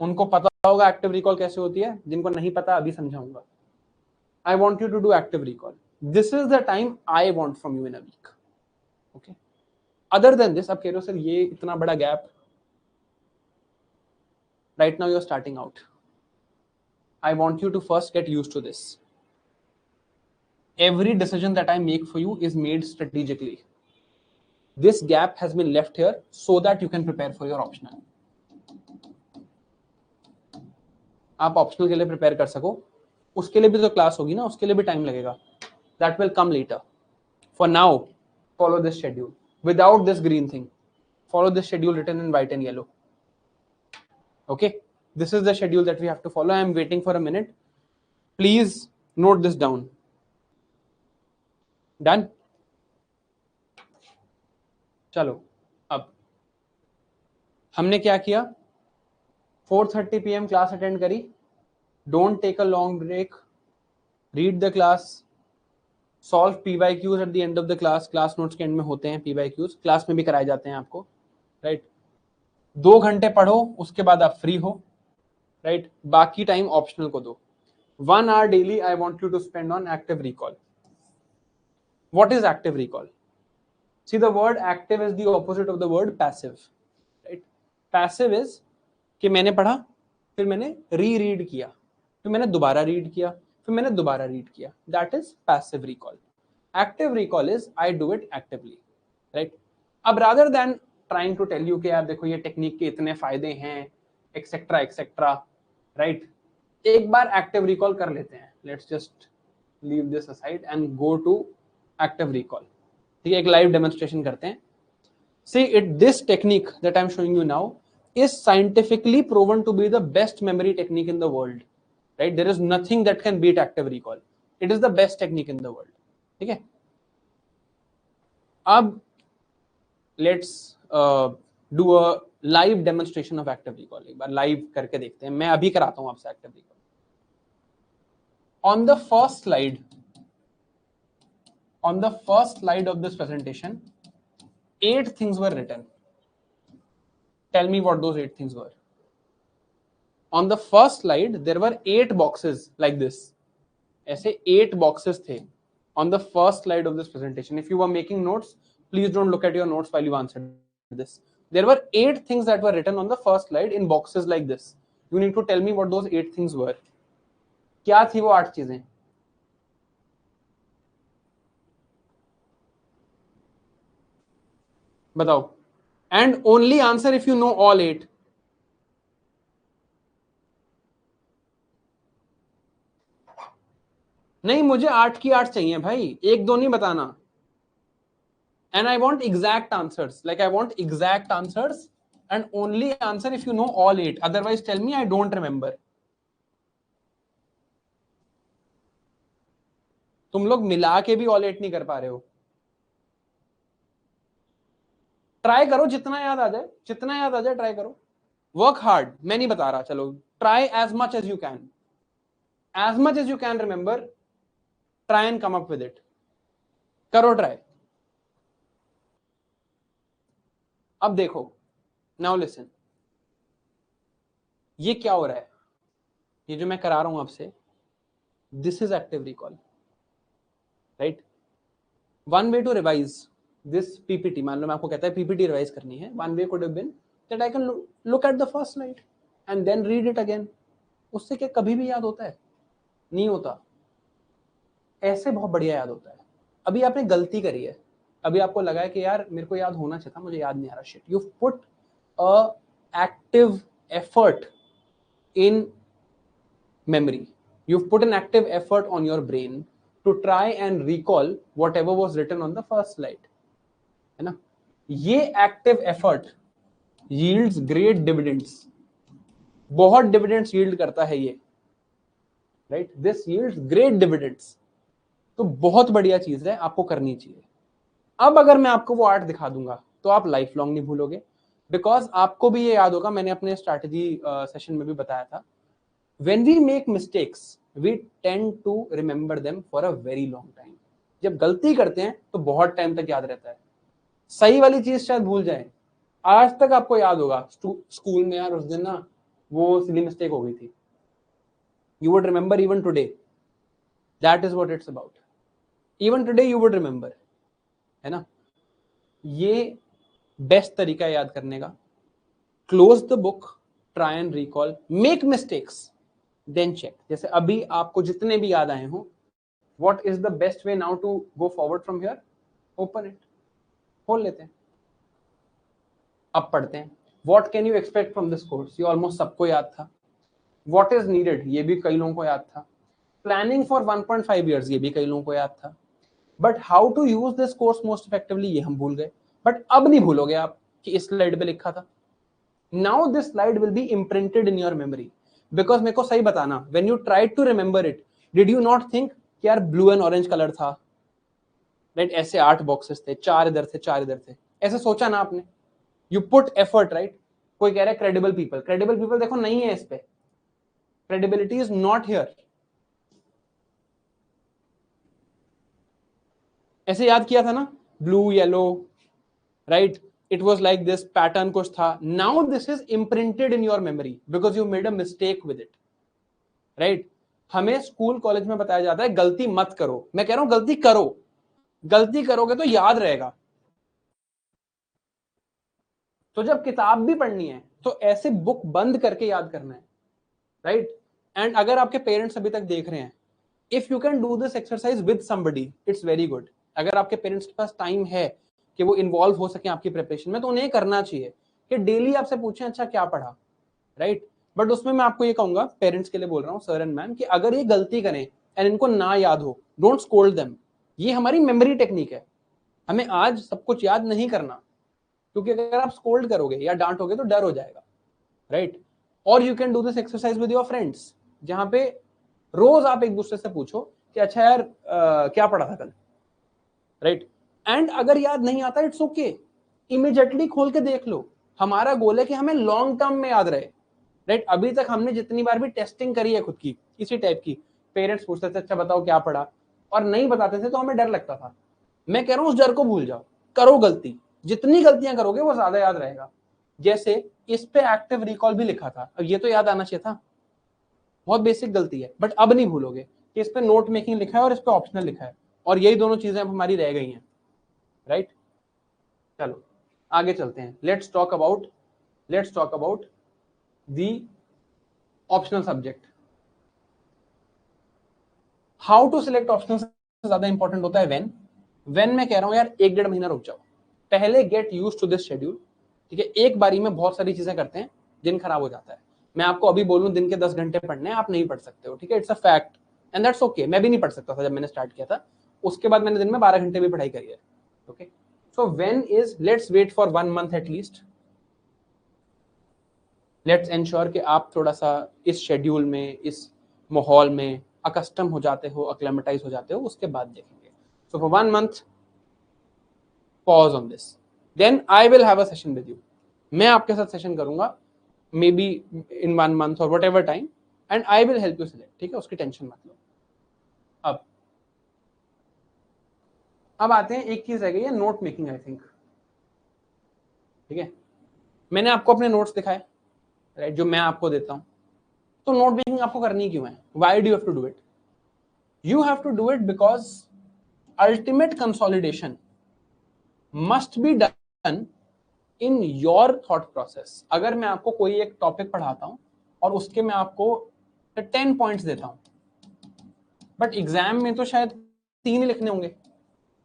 उनको पता होगा एक्टिव रिकॉल कैसे होती है, जिनको नहीं पता अभी समझाऊंगा. I want you to do active recall. This is the time I want from you in a week. Okay. Other than this, अब कह रहे हो सर ये इतना बड़ा gap. Right now you're starting out. I want you to first get used to this. Every decision that I make for you is made strategically. This gap has been left here so that you can prepare for your optional. आप ऑप्शनल के लिए प्रिपेयर कर सको, उसके लिए भी तो क्लास होगी ना, उसके लिए भी टाइम लगेगा. That will come later. For now follow this schedule without this green thing. Follow this schedule written in white and yellow. Okay, this is the schedule that we have to follow. I am waiting for a minute. Please note this down. Done? चलो, अब हमने क्या किया? 4:30 PM क्लास अटेंड करी. Don't take a long break. Read the class. Solve PYQs at the end of the class. Class notes के एंड में होते हैं PYQs, क्लास में भी कराए जाते हैं आपको. राइट, 2 घंटे पढ़ो, उसके बाद आप फ्री हो. राइट, बाकी टाइम ऑप्शनल को दो. 1 hour daily I want you to spend on active recall. What is active recall? See, the word active is the opposite of the word passive. Right? Passive is कि मैंने पढ़ा, फिर मैंने रीड किया, फिर मैंने दोबारा रीड किया, फिर मैंने दोबारा रीड किया. That is passive recall. Active recall is I do it actively. Right? अब rather than trying to tell you कि यार देखो ये टेक्निक के इतने फायदे हैं, एक्सेट्रा एक्सेट्रा, राइट, एक बार एक्टिव रिकॉल कर लेते हैं. Let's just leave this aside and go to active recall. ठीक है, एक लाइव डेमोन्स्ट्रेशन करते हैं। See it, this technique that I'm showing you now is scientifically proven to be the best memory technique in the world, right? There is nothing that can beat active recall. It is the best technique in the world. ठीक है, अब let's do a live demonstration of active recall. एक बार live करके देखते हैं, मैं अभी कराता हूं आपसे active recall. On the first slide of this presentation, 8 things were written. Tell me what those 8 things were. On the first slide, there were 8 boxes like this. ऐसे 8 boxes थे on the first slide of this presentation. If you were making notes, please don't look at your notes while you answered this. There were 8 things that were written on the first slide in boxes like this. You need to tell me what those 8 things were. क्या थी वो 8 चीजें? बताओ. And only answer if you know all 8. नहीं, मुझे 8 की 8 चाहिए भाई, 1-2 नहीं बताना. And I want exact answers. Like I want exact answers and only answer if you know all 8. Otherwise tell me I don't remember. तुम लोग मिला के भी all 8 नहीं कर पा रहे हो. ट्राई करो, जितना याद आ जाए, जितना याद आ जाए ट्राई करो. वर्क हार्ड, मैं नहीं बता रहा, चलो try as much as you can. As much as you can remember, try and come up with it. करो ट्राई. अब देखो, नाउ लिसन, ये क्या हो रहा है, ये जो मैं करा रहा हूं आपसे, this is active recall, right. One way to revise this PPT, मान लो मैं आपको कहता है पीपीटी रिवाइज करनी है, one way could have been that I can look at the first slide and then read it again. उससे क्या कभी भी याद होता है? नहीं होता. ऐसे बहुत बढ़िया याद होता है. अभी आपने गलती करी है, अभी आपको लगा है कि यार मेरे को याद होना चाहिए था, मुझे याद नहीं आ रहा. Shit, you put a active effort in memory. You've put an active effort on your brain to try and recall whatever was written on the first slide, है ना. ये active effort yields great dividends. बहुत dividends yield करता है ये, right? This yields great dividends. तो बहुत बढ़िया चीज है, आपको करनी चाहिए. अब अगर मैं आपको वो 8 दिखा दूंगा तो आप लाइफ लॉन्ग नहीं भूलोगे, बिकॉज आपको भी ये याद होगा, मैंने अपने स्ट्रैटेजी सेशन में भी बताया था. When we make mistakes, we tend to remember them for a very long time. जब गलती करते हैं तो बहुत टाइम तक याद रहता है. सही वाली चीज शायद भूल जाए. आज तक आपको याद होगा स्कूल में, यार उस दिन ना वो सिली मिस्टेक हो गई थी. You would remember even today. That is what it's about. Even today you would remember, है ना. ये बेस्ट तरीका है याद करने का. Close the book, try and recall, make mistakes, then check. जैसे अभी आपको जितने भी याद आए हो, what is the best way now to go forward from here? Open it, खोल लेते हैं, अब पढ़ते हैं. What can you expect from this course? ये almost सबको याद था. What is needed? ये भी कई लोगों को याद था. Planning for 1.5 years, ये भी कई लोगों को याद था. But how to use this course most effectively, ये हम भूल गए. But अब नहीं भूलोगे आप कि इस स्लाइड पे लिखा था. Now this slide will be imprinted in your memory. Because मेरे को सही बताना, when you tried to remember it, did you not think कि यार blue and orange color था, right? ऐसे 8 boxes थे, 4 इधर थे, 4 इधर थे, ऐसे सोचा ना आपने? You put effort, right? कोई कह रहा है credible people देखो नहीं है इस पे. Credibility is not here. ऐसे याद किया था ना, blue, yellow, right? It was like this, pattern कुछ था. Now this is imprinted in your memory because you made a mistake with it, right? हमें स्कूल कॉलेज में बताया जाता है गलती मत करो. मैं कह रहा हूं गलती करो. गलती करोगे तो याद रहेगा. तो जब किताब भी पढ़नी है तो ऐसे बुक बंद करके याद करना है, राइट. एंड अगर आपके पेरेंट्स अभी तक देख रहे हैं, if you can do this exercise with somebody, it's very good. अगर आपके पेरेंट्स के पास टाइम है कि वो इन्वॉल्व हो सके आपकी प्रिपरेशन में, तो उन्हें करना चाहिए कि डेली आपसे पूछें अच्छा क्या पढ़ा, राइट. बट उसमें मैं आपको ये कहूंगा, पेरेंट्स के लिए बोल रहा हूँ सर एंड मैम, कि अगर ये गलती करें एंड इनको ना याद हो, डोंट स्कोल्ड देम। ये हमारी मेमोरी टेक्निक है, हमें आज सब कुछ याद नहीं करना, क्योंकि अगर आप स्कोल्ड करोगे या डांटोगे तो डर हो जाएगा, राइट। और you can do this exercise with your friends, जहां पे रोज आप एक दूसरे से पूछो कि अच्छा यार क्या पढ़ा था कल, राइट। एंड अगर याद नहीं आता इट्स ओके, इमीडिएटली खोल के देख लो। हमारा गोल है कि हमें लॉन्ग टर्म में याद रहे, राइट। अभी तक हमने जितनी बार भी टेस्टिंग करी है खुद की इसी टाइप की, पेरेंट्स पूछते थे अच्छा बताओ क्या पढ़ा, और नहीं बताते थे तो हमें डर लगता था। मैं कह रहा हूं उस डर को भूल जाओ, करो गलती, जितनी गलतियां करोगे वो ज्यादा याद रहेगा। जैसे इस पे एक्टिव रिकॉल भी लिखा था, अब ये तो याद आना चाहिए था, बहुत बेसिक गलती है, बट अब नहीं भूलोगे कि इस पे नोट मेकिंग लिखा है और इस पे ऑप्शनल लिखा है, और यही दोनों चीजें अब हमारी रह गई हैं, राइट। चलो आगे चलते हैं, let's talk about the optional subject. How to select optional से ज्यादा इंपॉर्टेंट होता है व्हेन मैं कह रहा हूं यार 1-1.5 महीना रुक जाओ, पहले get used to this schedule, ठीक है। एक बारी में बहुत सारी चीजें करते हैं, दिन खराब हो जाता है। मैं आपको अभी बोलूं दिन के 10 घंटे पढ़ने हैं, आप नहीं पढ़ सकते हो, ठीक है, it's a fact and that's okay. मैं भी नहीं पढ़ सकता था जब मैंने स्टार्ट किया था, उसके बाद मैंने दिन में 12 घंटे भी पढ़ाई करी है, okay. So when is, let's wait for 1 month at least, let's ensure कि आप थोड़ा सा इस शेड्यूल में, इस माहौल में अकस्टम हो जाते हो, अक्लेमेटाइज हो जाते हो, उसके बाद देखेंगे। So for 1 month pause on this, then I will have a session with you. मैं आपके साथ सेशन करूंगा मे बी इन 1 मंथ और whatever time, and I will help you select, ठीक है, उसकी टेंशन मत लो। अब आते हैं, एक चीज रह गई है नोट मेकिंग, आई थिंक, ठीक है। मैंने आपको अपने नोट्स दिखाए, राइट, जो मैं आपको देता हूं। तो नोट मेकिंग आपको करनी क्यों है? Why do have to do it? You have to do it because ultimate consolidation must be done in your thought process. अगर मैं आपको कोई एक टॉपिक पढ़ाता हूं और उसके मैं आपको 10 पॉइंट्स देता हूं, बट एग्जाम में तो शायद 3 ही लिखने होंगे।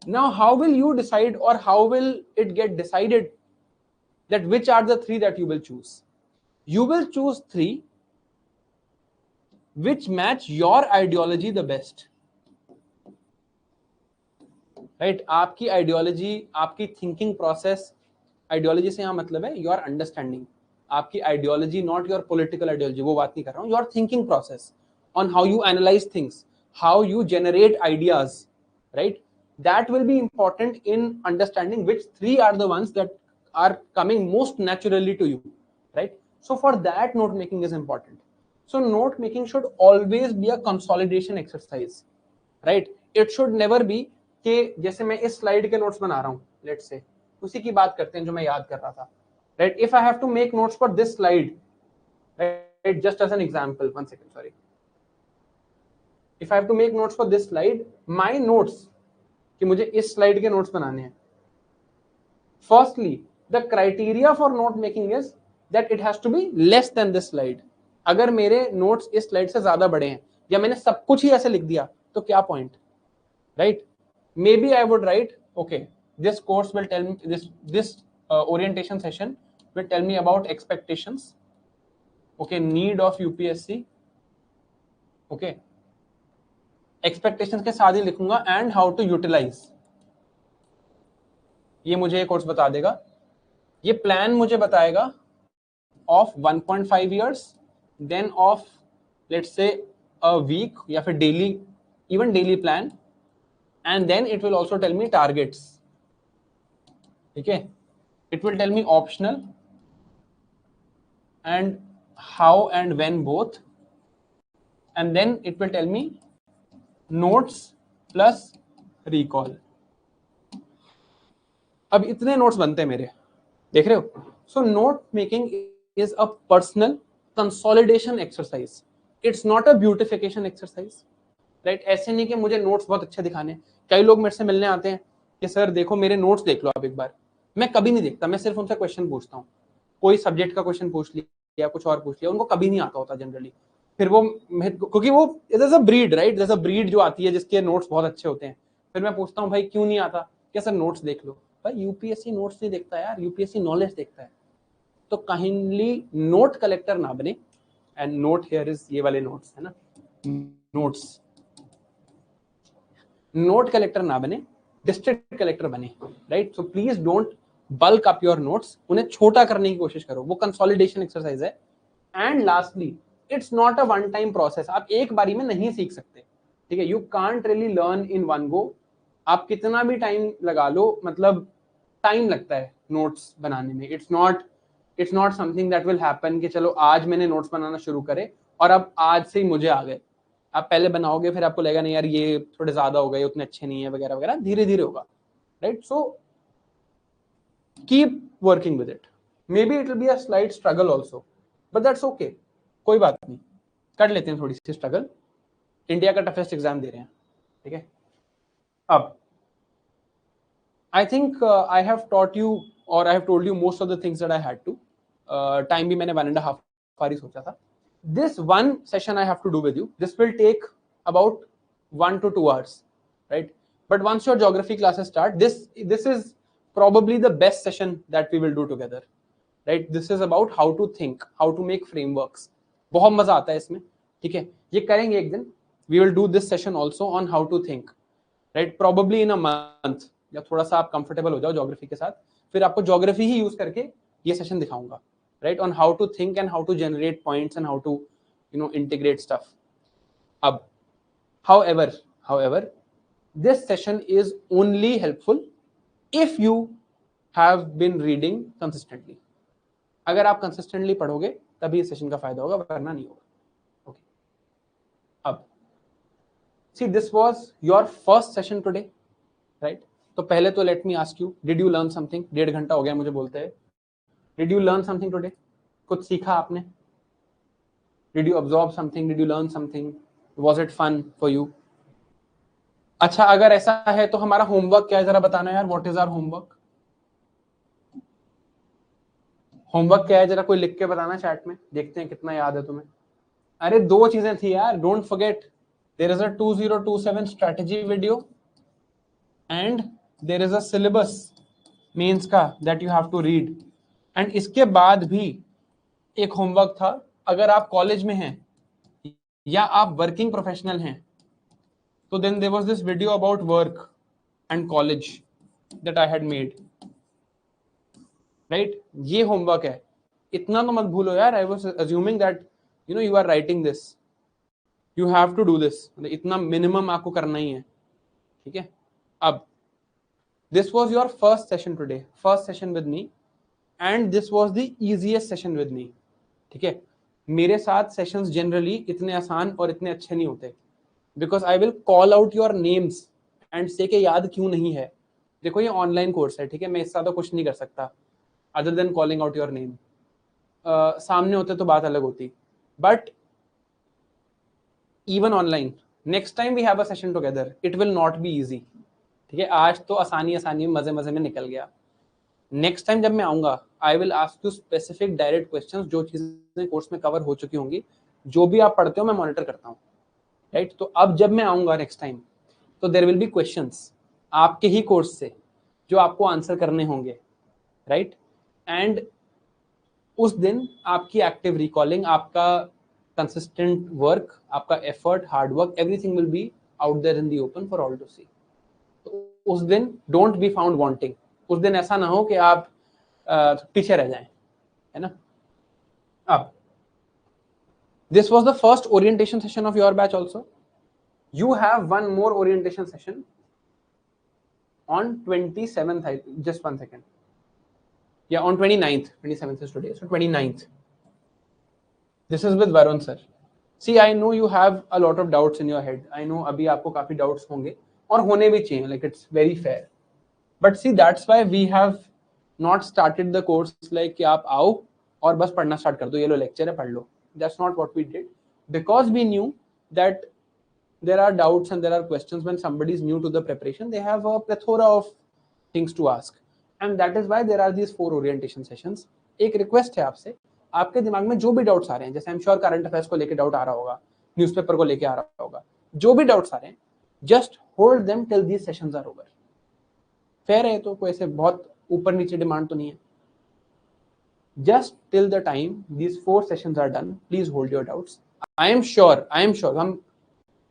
Now how will you decide, or how will it get decided that which are the 3 that you will choose? You will choose 3 which match your ideology the best, right? आपकी आइडियोलॉजी, आपकी थिंकिंग प्रोसेस, आइडियोलॉजी से यहां मतलब है योर अंडरस्टैंडिंग, आपकी ideology, not your political ideology, वो बात नहीं कर रहा हूं, your thinking process on how you analyse things, how you generate ideas, right? That will be important in understanding which 3 are the ones that are coming most naturally to you, right? So for that, note making is important. So note making should always be a consolidation exercise, right? It should never be कि जैसे मैं इस स्लाइड के नोट्स बना रहा हूं, लेट्स से उसी की बात करते हैं जो मैं याद कर रहा था, right? If I have to make notes for this slide, right, just as an example, 1 second, sorry. If I have to make notes for this slide, my notes कि मुझे इस स्लाइड के नोट्स बनाने हैं, firstly the criteria for note making is that it has to be less than this slide. अगर मेरे नोट्स इस स्लाइड से ज्यादा बड़े हैं या मैंने सब कुछ ही ऐसे लिख दिया तो क्या point, right? May B I would write, okay, this course will tell me, this orientation session will tell me about expectations, okay, need of UPSC, okay, expectations के साथ ही लिखूंगा एंड हाउ टू यूटिलाइज। ये मुझे ये कोर्स बता देगा, ये प्लान मुझे बताएगा of 1.5 years, then of let's say a week या फिर daily, even daily plan, and then it will also tell me targets, ठीक है। It will tell me optional and how and when both, and then it will tell me notes plus recall. अब इतने नोट्स बनते हैं मेरे, देख रहे हो? So note making is a personal consolidation exercise, it's not a beautification exercise, right? ऐसे नहीं कि मुझे नोट्स बहुत अच्छे दिखाने। कई लोग मेरे से मिलने आते हैं कि सर देखो मेरे नोट्स देख लो आप एक बार। मैं कभी नहीं देखता, मैं सिर्फ उनसे क्वेश्चन पूछता हूँ, कोई सब्जेक्ट का क्वेश्चन पूछ लिया, कुछ और पूछ लिया, उनको कभी नहीं आता होता जनरली। फिर वो, क्योंकि वो they're a breed, right, they're a breed जो आती है जिसके नोट्स बहुत अच्छे होते हैं। फिर मैं पूछता हूँ भाई क्यों नहीं आता? क्या सर नोट्स देख लो। भाई यूपीएससी नोट्स नहीं देखता यार, यूपीएससी नॉलेज देखता है। तो काइंडली नोट कलेक्टर ना बने, एंड नोट हियर इज ये वाले नोट्स है ना, नोट्स, नोट कलेक्टर ना बने, डिस्ट्रिक्ट कलेक्टर बने, right? So please don't bulk up your notes, उन्हें छोटा करने की कोशिश करो, वो कंसोलिडेशन एक्सरसाइज है। And lastly, it's not a one time process, आप एक बारी में नहीं सीख सकते, ठीक है? You can't really learn in one go. आप कितना भी टाइम लगा लो, मतलब टाइम लगता है नोट्स बनाने में। It's not something that will happen कि चलो आज मैंने नोट्स बनाना शुरू करे और अब आज से ही मुझे आ गए। आप पहले बनाओगे, फिर आपको लगेगा नहीं यार ये थोड़े ज्यादा हो गए, उतने अच्छे नहीं है, वगैरह वगैरह, धीरे धीरे होगा, right? So keep working with it. May be it will be a slight struggle also, but that's okay, कोई बात नहीं, कर लेते हैं थोड़ी सी स्ट्रगल। इंडिया का टफेस्ट एग्जाम दे रहे हैं, ठीक है? अब I think I have taught you or I have told you most of the things that I had to. Time भी मैंने 1.5 hour ही सोचा था. This one session I have to do with you. This will take about 1 to 2 hours, right? But once your geography classes start, this is probably the best session that we will do together, right? This is about how to think, how to make frameworks. बहुत मजा आता है इसमें, ठीक है? ये करेंगे एक दिन. We will do this session also on how to think, right? Probably in a month. या थोड़ा सा आप कंफर्टेबल हो जाओ ज्योग्राफी के साथ, फिर आपको ज्योग्राफी ही यूज करके ये सेशन दिखाऊंगा, right? On how to think and how to generate points and how to integrate stuff. अब however this session is only helpful if you have been reading consistently. अगर आप कंसिस्टेंटली पढ़ोगे तभी इस सेशन का फायदा होगा, वरना नहीं होगा. ओके, अब see, this was your first session today, right? तो पहले तो let me ask you, did you learn something? 1.5 घंटा हो गया मुझे बोलते हैं. Did you learn something today? कुछ सीखा आपने? Did you absorb something? Did you learn something? Was it fun for you? अच्छा, अगर ऐसा है तो हमारा होमवर्क क्या है जरा बताना यार. What is our homework? Homework क्या है जरा कोई लिख के बताना चैट में, देखते हैं कितना याद है तुम्हें. अरे 2 चीजें थी यार, don't forget. There is a 2027 strategy video and there is a syllabus mains का that you have to read. एंड इसके बाद भी एक होमवर्क था, अगर आप कॉलेज में हैं या आप वर्किंग प्रोफेशनल हैं, तो then there was this video about work and college that I had made, right? ये होमवर्क है, इतना तो मत भूलो यार. I was assuming that you are writing this, you have to do this, इतना मिनिमम आपको करना ही है, ठीक है? अब this was your first session today, first session with me, and this was the easiest session with me, ठीक है? मेरे साथ सेशंस जनरली इतने आसान और इतने अच्छे नहीं होते, because I will call out your names and से के याद क्यों नहीं है. देखो ये ऑनलाइन कोर्स है, ठीक है? मैं इससे ज्यादा कुछ नहीं कर सकता other than calling out your name. सामने होते तो बात अलग होती, but even online, next time we have a session together, it will not be easy, ठीक है? आज तो आसानी आसानी में मजे मजे में निकल गया. नेक्स्ट टाइम जब मैं आऊंगा, I will ask you specific direct questions, जो चीजें कोर्स में कवर हो चुकी होंगी. जो भी आप पढ़ते हो मैं मॉनिटर करता हूँ, राइट? तो अब जब मैं आऊंगा नेक्स्ट टाइम, तो देयर विल बी क्वेश्चंस आपके ही कोर्स से जो आपको आंसर करने होंगे, राइट? एंड उस दिन आपकी एक्टिव रिकॉलिंग, आपका कंसिस्टेंट वर्क, आपका effort, hard work, everything will be out there in the open for all to see. तो उस दिन डोंट बी फाउंड वांटिंग. उस दिन ऐसा ना हो कि आप पीछे रह जाएं, है ना? अब this was the first orientation session of your batch also. You have one more orientation session on 27th. Just 1 second. Yeah, on 29th. 27th is today, so 29th. This is with Varun sir. See, I know you have a lot of doubts in your head. I know अभी आपको काफी doubts होंगे और होने भी चाहिए, like it's very fair. But see, that's why we have not started the course like कि आप आओ और बस पढ़ना स्टार्ट कर दो, ये लो लेक्चर है पढ़ लो. That's not what we did, because we knew that there are doubts and there are questions when somebody is new to the preparation. They have a plethora of things to ask, and that is why there are these 4 orientation sessions. एक रिक्वेस्ट है आपसे, आपके दिमाग में जो भी डाउट्स आ रहे हैं, जैसे आई एम श्योर करंट अफेयर्स को लेके डाउट आ रहा होगा, न्यूज़पेपर को लेके आ रहा होगा, जो भी डाउट्स आ रहे हैं, just hold them till these sessions are over. Fair है, तो कोई ऐसे बहुत ऊपर नीचे डिमांड तो नहीं है. Just till the time these 4 sessions are done, please hold your doubts. I am sure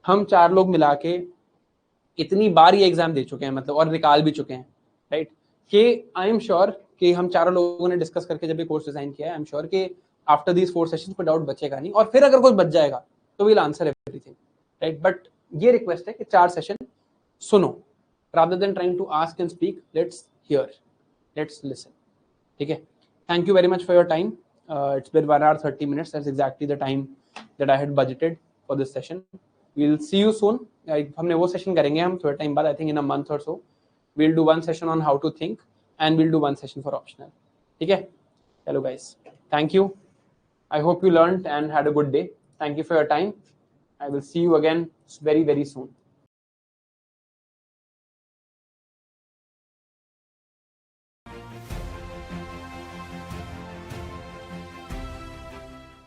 हम 4 लोग मिला के इतनी बार ये एग्जाम दे चुके हैं मतलब, और निकाल भी चुके हैं, राइट? कि आई एम श्योर कि हम चारों लोगों ने डिस्कस करके जब ये कोर्स डिजाइन किया है, आई एम श्योर कि आफ्टर दीज 4 सेशंस कोई डाउट बचेगा नहीं, और फिर अगर कुछ बच जाएगा तो will answer everything, right? But ये रिक्वेस्ट है कि 4 सेशन सुनो, rather than trying to ask and speak, let's hear, let's listen. ठीक है? Thank you very much for your time. It's been 1 hour 30 minutes. That's exactly the time that I had budgeted for this session. We'll see you soon. हमने वो सेशन करेंगे हम थोड़े टाइम बाद, I think in a month or so. We'll do one session on how to think and we'll do one session for optional. ठीक है? Hello guys. Thank you. I hope you learned and had a good day. Thank you for your time. I will see you again very, very soon.